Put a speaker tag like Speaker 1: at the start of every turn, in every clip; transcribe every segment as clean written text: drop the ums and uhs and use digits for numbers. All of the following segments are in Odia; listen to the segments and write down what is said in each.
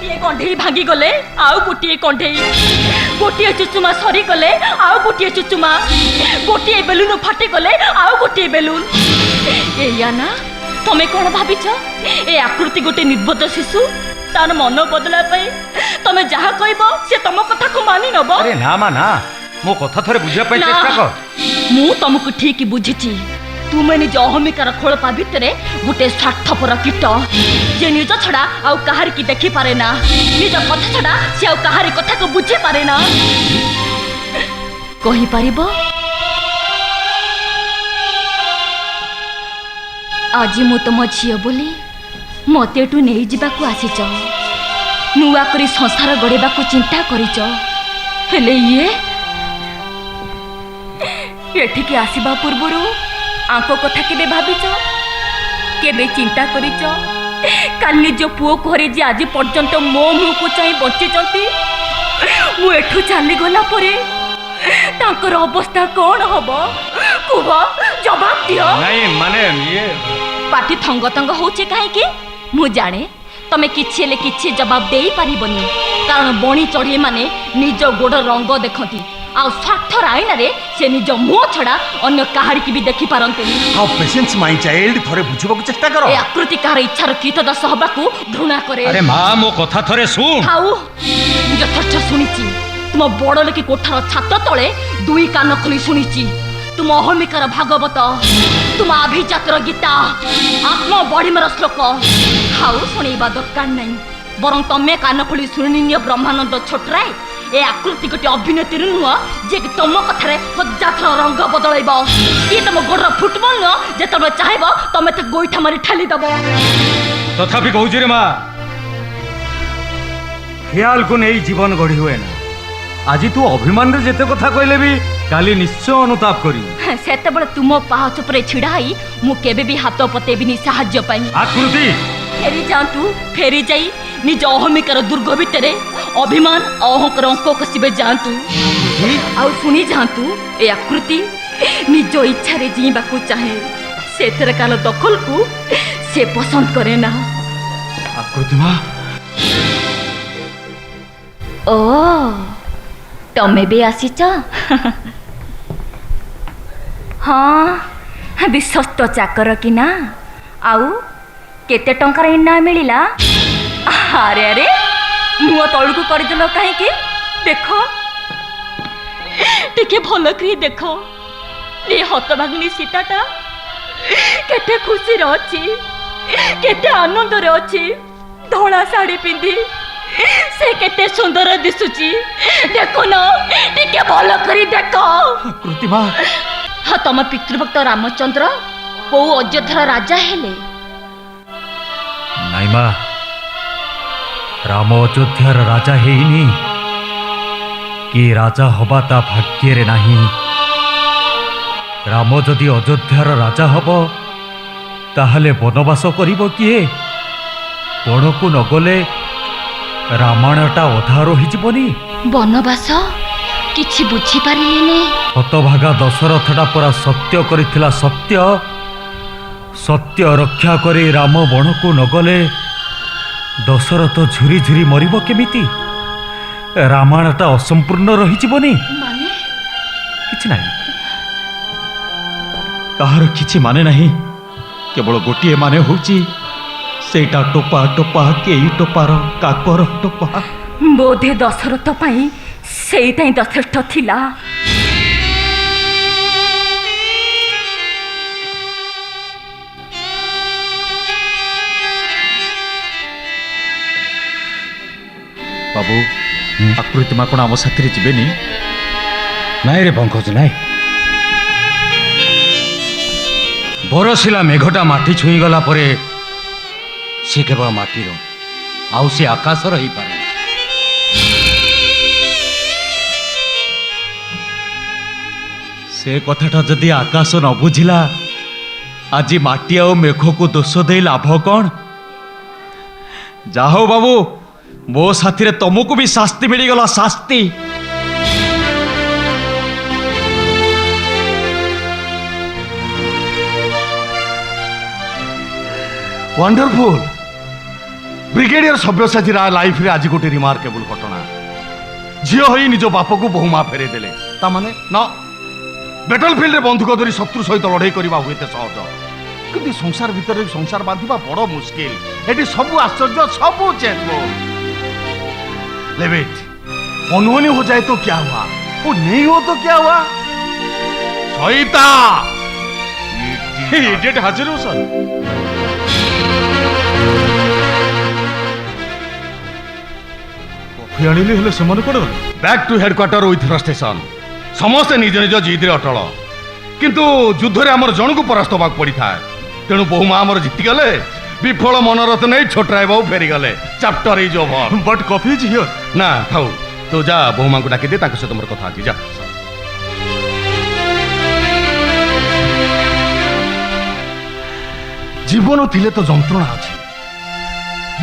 Speaker 1: गोटे कंढे भांगी गले आउ गोटे कंढे गोटे चुचुमा सरी गले आउ गोटे चुचुमा गोटे बेलून फाटी गले आउ गोटे बेलून एया ना तमे कौन भाविच ए आकृति गोटे निर्बोध शिशु तार मन बदला तमे जहा कहबो से तुम कथा को मानि नबो।
Speaker 2: अरे ना मा ना मो कथा थरे बुझिया पई चेष्टा कर।
Speaker 1: मु तुमको ठीक बुझिछि तुमे निज अहमिकार खोलपा भितर गोटे स्वार्थपर कीट जे निज छड़ा आउ कहार की देखि पारे ना निज कथा छड़ा से आउ कहार कथा को बुझी पारे ना कहि पारिबो आज मु तुम झियो बोली मत एटू नहीं जावाक आसीच नुआ करी संसार गढ़ेबा चिंता करिच हेले ये एठिके आसीबा पूर्वरु आंको कथा केबे भाबिच केबे चिंता करिच काल निज पुओ घरे जे आज पर्यंत मो मुह को चाहि बचिचंती मु एठू चली गला परे तांकर अवस्था कौन हबो कुह जवाब दियो।
Speaker 2: नहीं माने ये
Speaker 1: पाटी थंग थंग होचे काहे कि मु जाने तमे किछि ले किछि जवाब देई पारिबनी कारण बणी चढ़े माने निज गोड़ रंग देखती आ स्वार्थर आईना रे से निज मुह छड़ा अन्य कहार की भी देखि पारंते
Speaker 2: हाउ पेशेंस माय चाइल्ड थरे बुझिबा को चेष्टा करो।
Speaker 1: ए आकृति कार इच्छार कीटदास हबाकू घृणा करे।
Speaker 2: अरे मां मो कथा थरे सुन
Speaker 1: हाउ यथेष्ट सुनिची तुम बड़ लेकी कोठार छात तले दुई कान खोली सुनिची तुम अहमिकार भागवत तुम अभिजातर गीता आत्म बड़ीमर श्लोक हाउ शुणा दरकार नहीं बरं तमे कान खोली शुणनीय ब्रह्मानंद छोटराय ए आकृति गोटे अभिनेत्री नुह जे तुम कथार हजार थर रंग बदल ये तुम गोड़ फुटबल नुह जे तुम चाहब तुम गोईठा मारी ठाली दब
Speaker 2: तथापि कहूँ रे माँ ख्याल को नहीं जीवन गढ़ी हुए ना आज तू अभिमान रे जेते कथा कहले भी काली निश्चय अनुताप करी
Speaker 1: सेतेबेले तुम पाहच परे छिड़ाई मु केबे भी हाथ पतेबिनी साहाय्य पाई
Speaker 2: आकृति
Speaker 1: फेरी जाई निज अहमिकार दुर्ग भितर अभिमान अहंकार अंक कसिबे जातु आउ सुनी जातु ए आकृति निज इच्छा रे जीवाकू चाहे सेथरे काल दखल को से पसंद करे ना।
Speaker 2: आकृति मां
Speaker 1: ओ तमे भी आसीच हाँ विश्वस्त चाकर कि ना आउ केते टंकार इना मिलिला अरे अरे मुह तलू करदेल कहीं देख टिके भल करी देख ये हतभागिनी सीताटा केते खुशी अच्छी केते आनंद रे अच्छी धला साड़ी पिंधि से केते सुंदर दिसुची देखो ना टिके भल करी देख।
Speaker 2: कृतिमा
Speaker 1: हाँ तम पितृभक्त रामचंद्र को अयोध्यार राजा हेले
Speaker 2: नाई मां राम अयोध्यार राजा हेनी कि राजा हवा ता भाग्य रे नाही राम जदि अयोध्यार राजा हब ताहले वनवास करिबो किए बण को नगले रामायणटा अधा रही जीवनी
Speaker 1: वनवास किछि बुझी पारिलेने
Speaker 2: हतभागा दशरथटा परा सत्य करिथिला सत्य सत्य रक्षा करे राम बण को नगले दशरथ झुरी झुरी मरिब केमिति रामायणटा असंपूर्ण रही जीवनी
Speaker 1: माने
Speaker 2: किछि नाही कहार किछि माने नाही केवल गोटिए माने होची सेटा टोपा टोपा केई टोपार काकर टोपा
Speaker 1: बोधे दशरथ पाई सेईटा ही यथेष्ट थिला।
Speaker 2: बाबू आकृति मां कौन आम साथी जीवेनी नाई रे पंकज नाई बरसिला मेघटा माटी छुई गला परे सी केवल माटीर आउ सी आकाशर ही पारे से कथाटा जदि आकाश न बुझिला आज माटी आ मेघ को दोष दे लाभ कौन जाहो बाबू मो साथी रे तुमको भी शास्ति मिलगला शास्ति वंडरफुल
Speaker 3: ब्रिगेडियर सब्यसाची राय लाइफ रे आज गोटे रिमार्केबल घटना झील हो निज बाप को बहु माँ फेरे देले तामाने न बैटल फील्ड रे बंधुक धरी शत्रु सहित लड़ाई करबा हुएते सहज किंतु संसार भीतर संसार बांधिबा बड़ मुश्किल एटी सब आश्चर्य सब चेंजबल लेविट अनहोनी हो जाए तो क्या हुआ वो नहीं हो तो क्या हुआ सहिता
Speaker 4: इडियट हाजिर हो सर कॉफी आनिले हेले समान code
Speaker 3: back to headquarter with frustration समस्ते निज निज जिद अटल किंतु युद्ध रे हमर जन को परास्त होबाक पड़ी था तेणु बहु माँ हमर जीति गले विफल मनोरथ नहीं छोटराय बाबू फेरी गले chapter is over
Speaker 4: but coffee is here
Speaker 3: ना थाउ तो जा बहु माँ को डाकी दे ताके सहित मोर कथा अछि जा जीवन थिले तो जंत्रणा अछि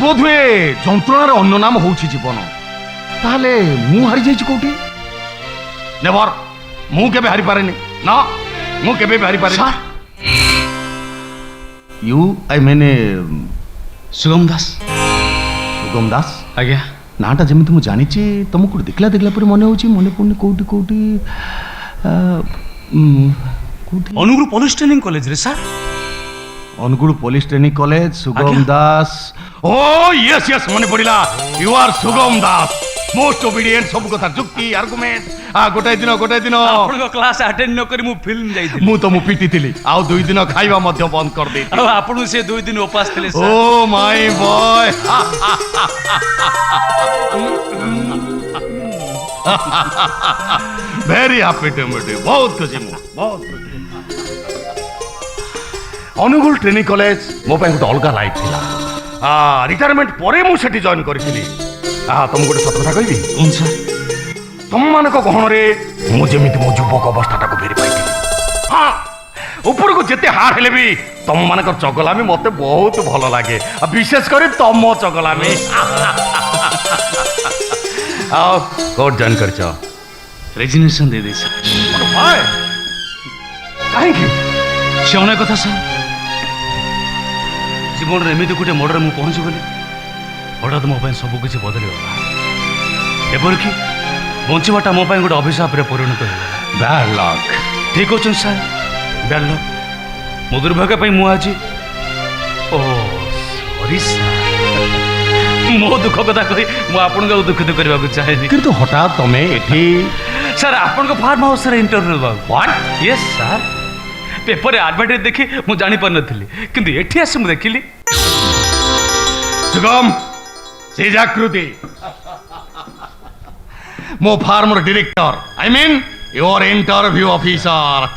Speaker 3: बोधवे जंत्रणार अन्य नाम होउछि जीवन ताहले मु हारि जाइछि कोठी नेवर मु केबे हारि पारेनी ना मु केबे भी हारि पारेनी यू आई मैंने
Speaker 4: सुगम दास
Speaker 3: सुगम दास
Speaker 4: आज्ञा
Speaker 3: नाटा जमिति मु जानिछि तुमको देखला देखला पर मने होछि मने पुण्य कोठी कोठी कोठी
Speaker 4: अनुगुरु पुलिस ट्रेनिंग कॉलेज रे sir
Speaker 3: Angul police training college सुगम
Speaker 4: आज्ञा।
Speaker 3: दास ओ यस यस मने पड़िला यू आर सुगम दास मोस्ट ओबीडिएंट सब कथा जुक्ति आर्गुमेंट गोटे दिन
Speaker 4: आपन क्लास अटेंड न करी मु फिल्म जाई
Speaker 3: मु तो मु पिटी थिली आउ 2 दिन खाइबा मध्य बंद कर दे
Speaker 4: अब आपन से 2 दिन उपास थिले sir
Speaker 3: oh my boy very happy to meet you बहुत खुशी मु बहुत खुशी अनुगुल ट्रेनिंग कॉलेज मो पे गोटे अलग लाइफ थिला रिटायरमेंट परे मु सेठी जॉइन करथिली तुम गोटे सत कथा कहबी
Speaker 4: कौन सर
Speaker 3: तुम मानक गहन रे मु जेमिति मो युवक अवस्थाटा को फेरी पाइथिली हाँ ऊपर को जेते हार हेले भी तुम मानक चगलामी मते बहुत भल लागे विशेष कर तुम चगलामी आओ कोड जॉइन करछ
Speaker 4: रेजिग्नेशन दे दे सर
Speaker 3: भाई काहे की
Speaker 4: से अनेक कथा सर जीवन रे एमिति गोटे मर्डर मु पहुंची गली हठात मो ପାଇଁ ସବୁ କିଛି ବଦଳିଗଲା ଏପରିକି ବଞ୍ଚିବାଟା ମୋ ପାଇଁ ଗୋଟେ ଅଭିଶାପରେ ପରିଣତ ହେଇଗଲା
Speaker 3: बैड लक
Speaker 4: ଠିକ ଅଛନ୍ତି ସାର୍ ବ୍ୟାଡ୍ ଲକ୍ ମୋ ଦୁର୍ଭାଗ୍ୟ ପାଇଁ ମୁଁ ଆଜି ଓ ସରି ସାର୍ ମୋ ଦୁଃଖ କଥା କହି ମୁଁ ଆପଣଙ୍କୁ ଆଉ ଦୁଃଖିତ କରିବାକୁ ଚାହେଁନି
Speaker 3: किंतु हठात तमे एठी
Speaker 4: ସାର୍ ଆପଣଙ୍କ ଫାର୍ମ ହାଉସରେ ଇଣ୍ଟରଭ୍ୟୁ ଦେବାକୁ
Speaker 3: व्हाट
Speaker 4: ୟେସ୍ ସାର୍ पेपर आडभर्टाइज देखी मु जानी पार नथिली किंतु एठी आसी मु देखिली
Speaker 3: सुगम से जागृति मो former director I mean your interview officer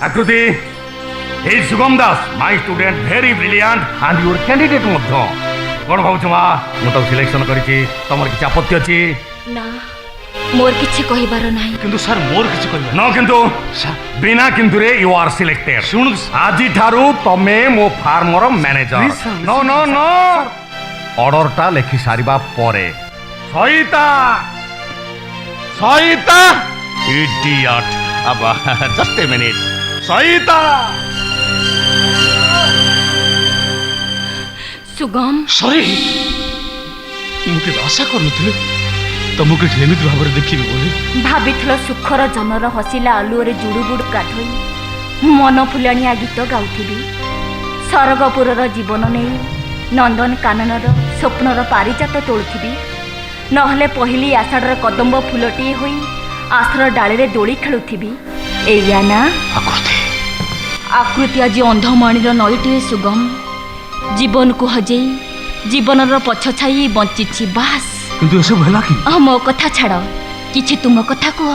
Speaker 3: Akriti हे Sugam Das my student very brilliant and your candidate मध्य कोन भाउछ मा मु तो सिलेक्शन करिछि तमर कि आपत्ति अछि
Speaker 1: ना मोर किछि कहिबार नाही
Speaker 4: किंतु सर मोर किछि कहबा
Speaker 3: न किंतु बिना किंतु रे यू आर सिलेक्टेड
Speaker 4: सुन
Speaker 3: आजी ठारू तमे मो farmer manager
Speaker 4: Please, sir,
Speaker 3: no no no order टा लिखि सारिबा परे सहिता सहिता इडियट अब जस्ट ए मिनिट सहिता
Speaker 1: सुगम
Speaker 4: सॉरी मुके आशा करनथिले तमके एमिति भाବରେ ଦେଖିବି ବୋଲି
Speaker 1: ଭାବିଥିଲ ସୁଖର ଜନର ହସିଲା ଆଲୁଅରେ ଜୁଡୁବୁଡୁ ଗାଧୋଇ ମନ ଫୁଲାଣିଆ ଗୀତ ଗାଉଥିବି ସରଗପୁରର ଜୀବନ ନେଇ ନନ୍ଦନ କାନନର ସ୍ୱପ୍ନର ପାରିଜାତ ତୋଳୁଥିବି ନହେଲେ ପହିଲି ଆଷାଢ଼ର କଦମ୍ବ ଫୁଲଟିଏ ହୋଇ ଆଶ୍ର ଡାଳିରେ ଦୋଳି ଖେଳୁଥିବି ଏଇଆ ନା ଆକୃତି ଆଜି ଅନ୍ଧମଣିର ନଈଟିଏ ସୁଗମ ଜୀବନକୁ ହଜେଇ ଜୀବନର ପଛ ଛାଇ ବଞ୍ଚିଛି ବାସ୍
Speaker 4: କିନ୍ତୁ ଏସବୁ ହେଲା କି
Speaker 1: ମୋ କଥା ଛାଡ଼ କିଛି ତୁମ କଥା କୁହ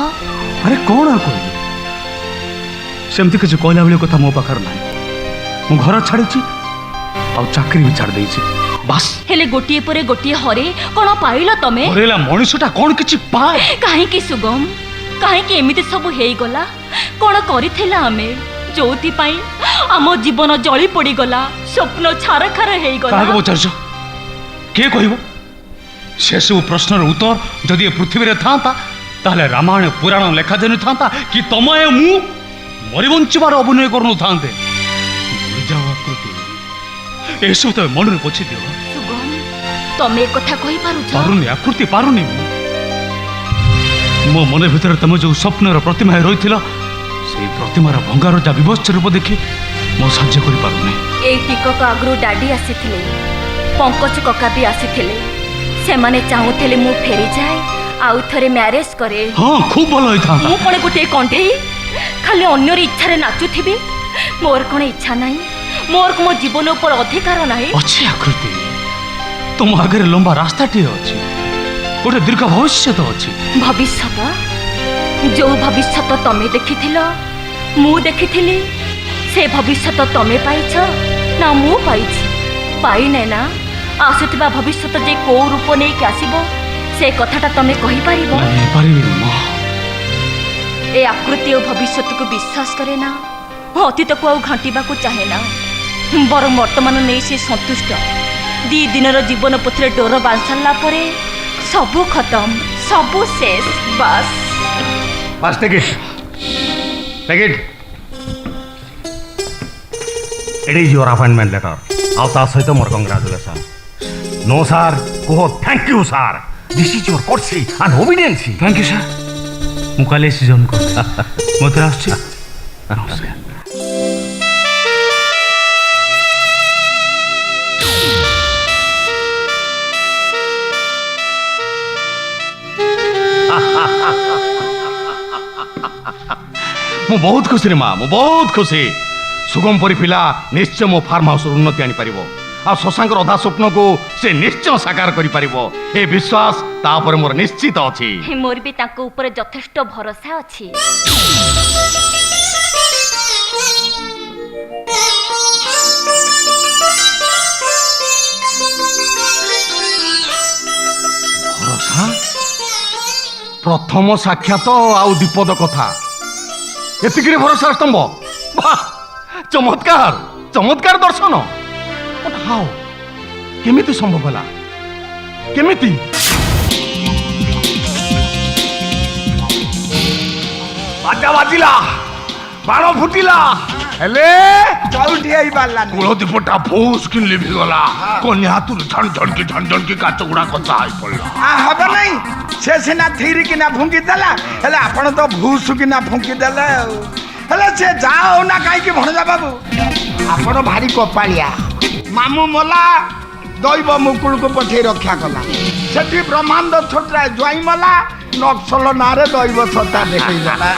Speaker 4: ଆରେ କ'ଣ ଆଉ କହିବି ସେମିତି କିଛି କହିଲା ଭଳି କଥା ମୋ ପାଖରେ ନାହିଁ ମୁଁ ଘର ଛାଡ଼ିଛି ଆଉ ଚାକିରି ବି ଛାଡ଼ି ଦେଇଛି ବାସ୍
Speaker 1: ହେଲେ ଗୋଟିଏ ପରେ ଗୋଟିଏ ହରେ କ'ଣ ପାଇଲ ତମେ
Speaker 4: ହରେଇଲା ମଣିଷଟା କ'ଣ କିଛି ପାଏ
Speaker 1: କାହିଁକି ସୁଗମ କାହିଁକି ଏମିତି ସବୁ ହେଇଗଲା କ'ଣ କରିଥିଲା ଆମେ ଯୋଉଥିପାଇଁ ଆମ ଜୀବନ ଜଳି ପଡ଼ିଗଲା ସ୍ୱପ୍ନ ଛାରଖାର ହେଇଗଲା
Speaker 4: କାହାକୁ ପଚାରୁଛ କିଏ କହିବ ସେସବୁ ପ୍ରଶ୍ନର ଉତ୍ତର ଯଦି ଏ ପୃଥିବୀରେ ଥାନ୍ତା ତାହେଲେ ରାମାୟଣ ପୁରାଣ ଲେଖାଯାଇ ନଥାନ୍ତା କି ତମେ ମୁଁ ମରିବଞ୍ଚିବାର ଅଭିନୟ କରୁନଥାନ୍ତେ ଏସବୁ ତମେ ମନରେ ପୋଛି ଦିଅ।
Speaker 1: ସୁଗମ ତମେ କଥା କହିପାରୁଛ?
Speaker 4: ପାରୁନି ଆକୃତି, ପାରୁନି ମୁଁ। ମୋ ମନ ଭିତରେ ତମେ ଯୋଉ ସ୍ୱପ୍ନର ପ୍ରତିମା ହେଇ ରହିଥିଲ, ସେଇ ପ୍ରତିମାର ଭଙ୍ଗାରୁଜା ବିଭତ୍ସ ରୂପ ଦେଖି ମୁଁ ସହ୍ୟ କରିପାରୁନି।
Speaker 1: ଏଇ ଟିକକ ଆଗରୁ ଡାଡି ଆସିଥିଲେ, ପଙ୍କଜ କକା ବି ଆସିଥିଲେ। ସେମାନେ ଚାହୁଁଥିଲେ ମୁଁ ଫେରିଯାଏ, ଆଉ ଥରେ ମ୍ୟାରେଜ କରେ।
Speaker 4: ହଁ, ଖୁବ୍ ଭଲ ହେଇଥାନ୍ତା।
Speaker 1: ମୁଁ କଣ ଗୋଟିଏ କଣ୍ଢେଇ ଖାଲି ଅନ୍ୟର ଇଚ୍ଛାରେ ନାଚୁଥିବି? ମୋର କଣ ଇଚ୍ଛା ନାହିଁ? ମୋର ମୋ ଜୀବନ ଉପରେ ଅଧିକାର ନାହିଁ?
Speaker 4: ଅଛି ଆକୃତି, ତୁମ ଆଗରେ ଲମ୍ବା ରାସ୍ତାଟିଏ ଅଛି, ଗୋଟେ ଦୀର୍ଘ ଭବିଷ୍ୟତ ଅଛି।
Speaker 1: ଭବିଷ୍ୟତ? ଯୋଉ ଭବିଷ୍ୟତ ତମେ ଦେଖିଥିଲ, ମୁଁ ଦେଖିଥିଲି, ସେ ଭବିଷ୍ୟତ ତମେ ପାଇଛ ନା ମୁଁ ପାଇଛି? ପାଇନେ ନା? ଆସୁଥିବା ଭବିଷ୍ୟତ ଯେ କୋଉ ରୂପ ନେଇକି ଆସିବ, ସେ କଥାଟା ତମେ କହିପାରିବ?
Speaker 4: ନାଇଁ, ପାରିବିନି ମା।
Speaker 1: ଏ ଆକୃତି ଓ ଭବିଷ୍ୟତକୁ ବିଶ୍ୱାସ କରେ ନା, ଅତୀତକୁ ଆଉ ଘାଣ୍ଟିବାକୁ ଚାହେଁ ନା, ବରଂ ବର୍ତ୍ତମାନ ନେଇ ସେ ସନ୍ତୁଷ୍ଟ। 2 ଦିନର ଜୀବନ ପଥରେ ଡୋର ବାନ୍ଧି ସାରିଲା ପରେ ସବୁ ଖତମ, ସବୁ ଶେଷ। ବାସ୍
Speaker 3: ବାସ୍, ticket ticket.
Speaker 2: It is your appointment letter. ଆଉ ତା ସହିତ ମୋର କଂଗ୍ରାଚୁଲେସନ୍। नो ସାର୍, କୁହ thank you sir. This is your courtesy and obedience.
Speaker 4: Thank you sir. ମୁଁ କାଲି ଆସି ଜଏନ୍ କରୁଛି। ମୋତେ ଆସୁଛି। ନମସ୍କାର।
Speaker 3: ମୁଁ ବହୁତ ଖୁସି ରେ ମା, ମୁଁ ବହୁତ ଖୁସି। ସୁଗମ ପରି ପିଲା ନିଶ୍ଚୟ ମୋ ଫାର୍ମ ହାଉସର ଉନ୍ନତି ଆଣିପାରିବ, ଆଉ ଶଶାଙ୍କର ଅଧା ସ୍ୱପ୍ନକୁ ସେ ନିଶ୍ଚୟ ସାକାର କରିପାରିବ। ଏ ବିଶ୍ୱାସ ତାପରେ ମୋର ନିଶ୍ଚିତ ଅଛି।
Speaker 1: ମୋର ବି ତାଙ୍କ ଉପରେ ଯଥେଷ୍ଟ ଭରସା ଅଛି।
Speaker 3: ଭରସା? ପ୍ରଥମ ସାକ୍ଷାତ ଆଉ ଦୀପଦ କଥା, ଏତିକିରେ ଭରସା ସ୍ତମ୍ଭ? ବାଃ, ଚମତ୍କାର, ଚମତ୍କାର ଦର୍ଶନ। ହାଉ, କେମିତି ସମ୍ଭବ ହେଲା? କେମିତି? ବାଜା ବାଜିଲା, ବାଣ ଫୁଟିଲା, ହେଲେ
Speaker 5: ଚଉଠି ହେଇ ପାରିଲାନି।
Speaker 3: କୂଳ ଦୀପଟା ଫୁସ୍ କି ଲିଭିଗଲା। କନ୍ୟା ହାତରୁ ଝଣ ଝଣକି କାଚ ଗୁଡା କଞ୍ଚା ହେଇ ପଡିଲା।
Speaker 5: ହବ ନାଇଁ, ସେ ସିନା ଥିରି କିନା ଫୁଙ୍କି ଦେଲା, ହେଲେ ଆପଣ ତ ଭୁସୁ କିନା ଫୁଙ୍କି ଦେଲେ ଆଉ। ହେଲେ ସେ ଯା ହଉ ନା କାହିଁକି ଭଣଜା ବାବୁ, ଆପଣ ଭାରି କପାଳିଆ। ମାମୁଁ ମଲା, ଦୈବ ମୁକୁଳକୁ ପଠେଇ ରକ୍ଷା କଲା। ସେଠି ବ୍ରହ୍ମାଣ୍ଡ ଛୋଟରା ଜ୍ୱାଇଁ ମଲା, ନକ୍ସଲ ନାଁରେ ଦୈବ ଛତା ଦେଖେଇଦେଲା।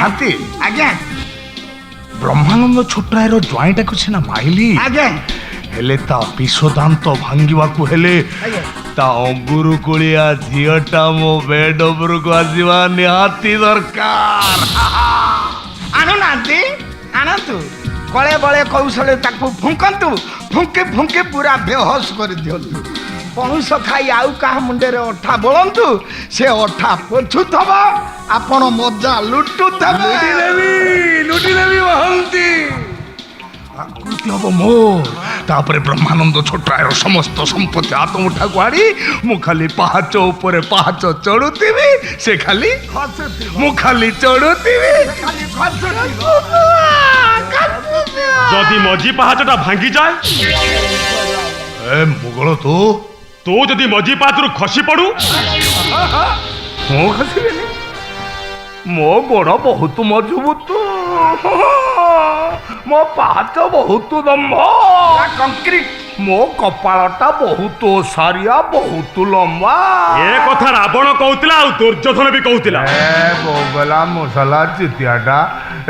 Speaker 3: ହାତୀ,
Speaker 5: ଆଜ୍ଞା
Speaker 3: ବ୍ରହ୍ମାନନ୍ଦ ଛୋଟରାୟର ଜ୍ୱାଇଁଟାକୁ ସିନା ମାଇଲି,
Speaker 5: ଆଜ୍ଞା
Speaker 3: ହେଲେ ତା ବିଷ ଦାନ୍ତ ଭାଙ୍ଗିବାକୁ ହେଲେ
Speaker 5: ଆଜ୍ଞା।
Speaker 3: ତା ଅଙ୍ଗୁରୁ କୁଳିଆ ଝିଅଟା ମୋ ବେଡ୍ ଉପରକୁ ଆସିବା ନିହାତି ଦରକାର।
Speaker 5: ଆଣୁନାହାନ୍ତି, ଆଣନ୍ତୁ। କଳେ ବଳେ କୌଶଳେ ତାକୁ ଫୁଙ୍କନ୍ତୁ, ଫୁଙ୍କି ଫୁଙ୍କି ପୁରା ବେହୋସ କରିଦିଅନ୍ତୁ। ପଣୁଷ ଖାଇ ଆଉ କାହା ମୁଣ୍ଡରେ ଅଠା ବୋଳନ୍ତୁ, ସେ ଅଠା ପୋଛୁଥବ, ଆପଣ ମଜା ଲୁଟୁଥବେ।
Speaker 3: ଲୁଟିଦେବି ମହାନ୍ତି। ଆକୃତି ହବ ମୋର, ତାପରେ ବ୍ରହ୍ମାନନ୍ଦ ଛୋଟରାୟର ସମସ୍ତ ସମ୍ପତ୍ତି ହାତ ମୁଠାକୁ ଆଣି ମୁଁ ଖାଲି ପାହାଚ ଉପରେ ପାହାଚ ଚଢୁଥିବି, ସେ ଖାଲି
Speaker 5: ଖସୁଥିବ,
Speaker 3: ମୁଁ ଖାଲି ଚଢୁଥିବି।
Speaker 5: ଖାଲି ଖସୁଥିବ।
Speaker 2: ଯଦି ମଝି ପାହାଚଟା ଭାଙ୍ଗିଯାଏ,
Speaker 3: ଏ ମୁଗଳ
Speaker 2: ତୁ ଯଦି ମଝି ପାହାଚରୁ ଖସି ପଡୁ,
Speaker 3: ମୁଁ ଖସିବିନି। ମୋ ଗୋଡ ବହୁତ ମଜବୁତ, ମୋ ପାହାଚ ବହୁତ ଦମ୍ଭ,
Speaker 5: କଂକ୍ରିଟ,
Speaker 3: ମୋ କପାଳଟା ବହୁତ ଓସାରିଆ, ବହୁତ ଲମ୍ବା।
Speaker 2: ଏ କଥା ରାବଣ କହୁଥିଲା, ଆଉ ଦୁର୍ଯ୍ୟୋଧନ ବି କହୁଥିଲା।
Speaker 3: ବୋଗଲା ମସଲା ଚିତିଆଟା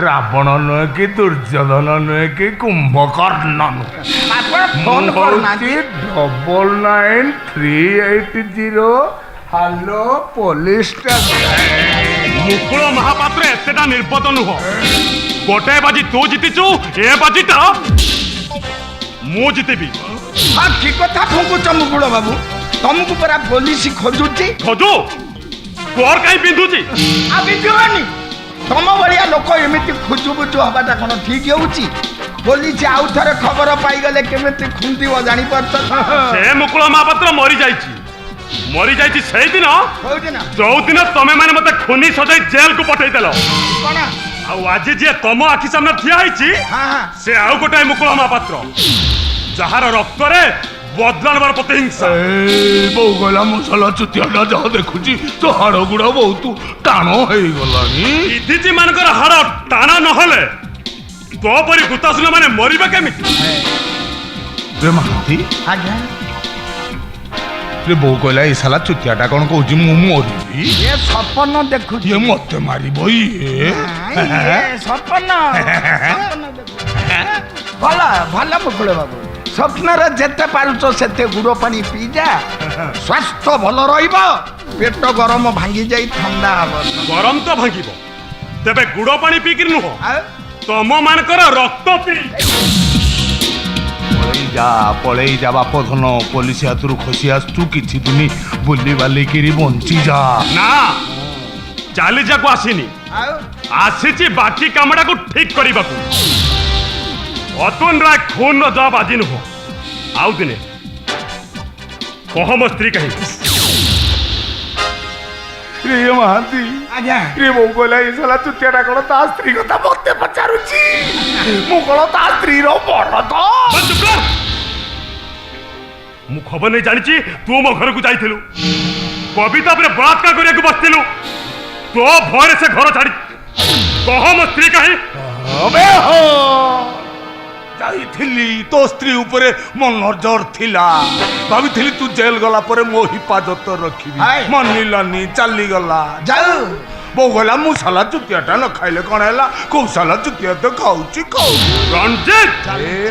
Speaker 3: ରାବଣ ନୁହେଁ କି ଦୁର୍ଯ୍ୟୋଧନ ନୁହେଁ କି କୁମ୍ଭକର୍ଣ୍ଣ ନୁହେଁ।
Speaker 5: ଆପଣ ଫୋନ କରୁନାହାନ୍ତି।
Speaker 3: 993880 ହ୍ୟାଲୋ ପୋଲିସ
Speaker 2: ମୁକୁଳ ମହାପାତ୍ର ଏତେଟା ନିର୍ପତ ନୁହଁ। ଗୋଟାଏ ବାଜି ତୁ ଜିତିଛୁ, ଏ ବାଜିଟା ମୁଁ ଜିତିବି।
Speaker 5: ହଁ ଠିକ କଥା ଫୁଙ୍କୁଛ ମୁକୁଳ ବାବୁ, ତମକୁ ପରା ପୋଲିସ ଖୋଜୁଛି।
Speaker 2: ଖୋଜୁ କୁଆର କାହିଁ ପିନ୍ଧୁଛି?
Speaker 5: ଆଉ ବିଧିବନି, ତମ ଭଳିଆ ଲୋକ ଏମିତି ଖୁଜୁବୁଜୁ ହବାଟା କଣ ଠିକ ହେଉଛି? ପୋଲିସ ଆଉ ଥରେ ଖବର ପାଇଗଲେ କେମିତି ଖୁନ୍ଦିବ ଜାଣିପାରୁଛ?
Speaker 2: ସେ ମୁକୁଳ ମହାପାତ୍ର ମରିଯାଇଛି। ସେଇଦିନ
Speaker 5: ହଉଛି ନା
Speaker 2: ଯୋଉଦିନ ତମେ ମାନେ ମତେ ଖୁନି ସଜାଇ ଜେଲକୁ ପଠେଇଦେଲ।
Speaker 5: କଣ
Speaker 4: आज जे तम आखि सामने ठिया ହେଇଛି से आउ गोटाए मुकुल महापात्र ଯାହାର ରକ୍ତରେ ବଦଲା ନେବାର ପ୍ରତିହିଂସା।
Speaker 3: ବୋଉ କହିଲା ମସଲା ଚୁତିଆଟା ଯାହା ଦେଖୁଛି ତ ହାଡ଼ ଗୁଡ଼ା ବହୁତ ଟାଣ ହେଇଗଲାଣି।
Speaker 4: ଇଦିଜି ମାନଙ୍କର ହାଡ଼ ଟାଣ ନହେଲେ ତୋ ପରି ଭୂତାସୁର ମାନେ ମରିବେ କେମିତି?
Speaker 3: ରେ ମହାନ୍ତି
Speaker 5: ଆଜ୍ଞା
Speaker 3: ରେ ବୋଉ କହିଲା ଏ ସାଲା ଚୁତିଆଟା କ'ଣ କହୁଛି ମୁଁ ମରିବି?
Speaker 5: ଏ ସପନ ଦେଖୁଛି
Speaker 3: ଇଏ ମତେ ମାରିବ ଇଏ।
Speaker 5: ସପନ ଭଲ ଭଲ ମୁକୁଳ ବାବୁ ସ୍ୱପ୍ନରେ ଯେତେ ପାରୁଛ ସେତେ ଗୁଡ଼ ପାଣି ପିଇଯା ସ୍ୱାସ୍ଥ୍ୟ ଭଲ ରହିବ ପେଟ ଗରମ ଭାଙ୍ଗି ଯାଇ ଥଣ୍ଡା ହବ।
Speaker 4: ଗରମ ତ ଭାଙ୍ଗିବ ତେବେ ଗୁଡ଼ ପାଣି ପିଇକିରି ନୁହଁ ତମ ମାନଙ୍କର ରକ୍ତ ପିଇ।
Speaker 3: ପଳେଇ ଯା ବାପ ଧନ ପୋଲିସ ହାତରୁ ଖସି ଆସୁଛୁ କିଛି ଦିନ ବୁଲି ବାଲିକିରି ବଞ୍ଚି ଯା।
Speaker 4: ନା ଚାଲି ଯାକୁ ଆସିନି ଆସିଛି ବାକି କାମଟାକୁ ଠିକ କରିବାକୁ। ଅତୁଲ ରାୟ ଖୁନର ଜବାବ ଆଜି ନୁହଁ ଆଉ ଦିନେ କହ ମୋ ସ୍ତ୍ରୀ କାହିଁକି?
Speaker 3: ରେ ମହାନ୍ତି
Speaker 5: ଆଜ୍ଞା
Speaker 3: ରେ ବୋଉ କହିଲା ଏ ସାଲା ଚୁତିଆଟା କ'ଣ ତା ସ୍ତ୍ରୀ କଥା ମତେ ପଚାରୁଛି ମୁଁ କ'ଣ ତା ସ୍ତ୍ରୀର ବରଦ?
Speaker 4: ମୁଁ ଖବର ନେଇ ଜାଣିଛି ତୁ ମୋ ଘରକୁ ଯାଇଥିଲୁ କବିତା ଉପରେ ବଳାତ୍କାର କରିବାକୁ ବସିଥିଲୁ ତୋ ଭୟରେ ସେ ଘର ଛାଡ଼ି କହ ମୋ ସ୍ତ୍ରୀ କାହିଁ?
Speaker 3: ଯାଇଥିଲି ତୋ ସ୍ତ୍ରୀ ଉପରେ ମୋ ନଜର ଥିଲା ଭାବିଥିଲି ତୁ ଜେଲ ଗଲା ପରେ ମୋ ହିଫାଜତ ରଖିବି ମାନିଲାନି ଚାଲିଗଲା।
Speaker 5: ଯାଉ
Speaker 3: ବୋଉ କହିଲା ମୁଁ ସାଲା ଚୁତିଆଟା ନ ଖାଇଲେ କ'ଣ ହେଲା କୋଉ ସାଲା ଚୁତିଆ ତ ଖାଉଛି
Speaker 4: ରଞ୍ଜିତ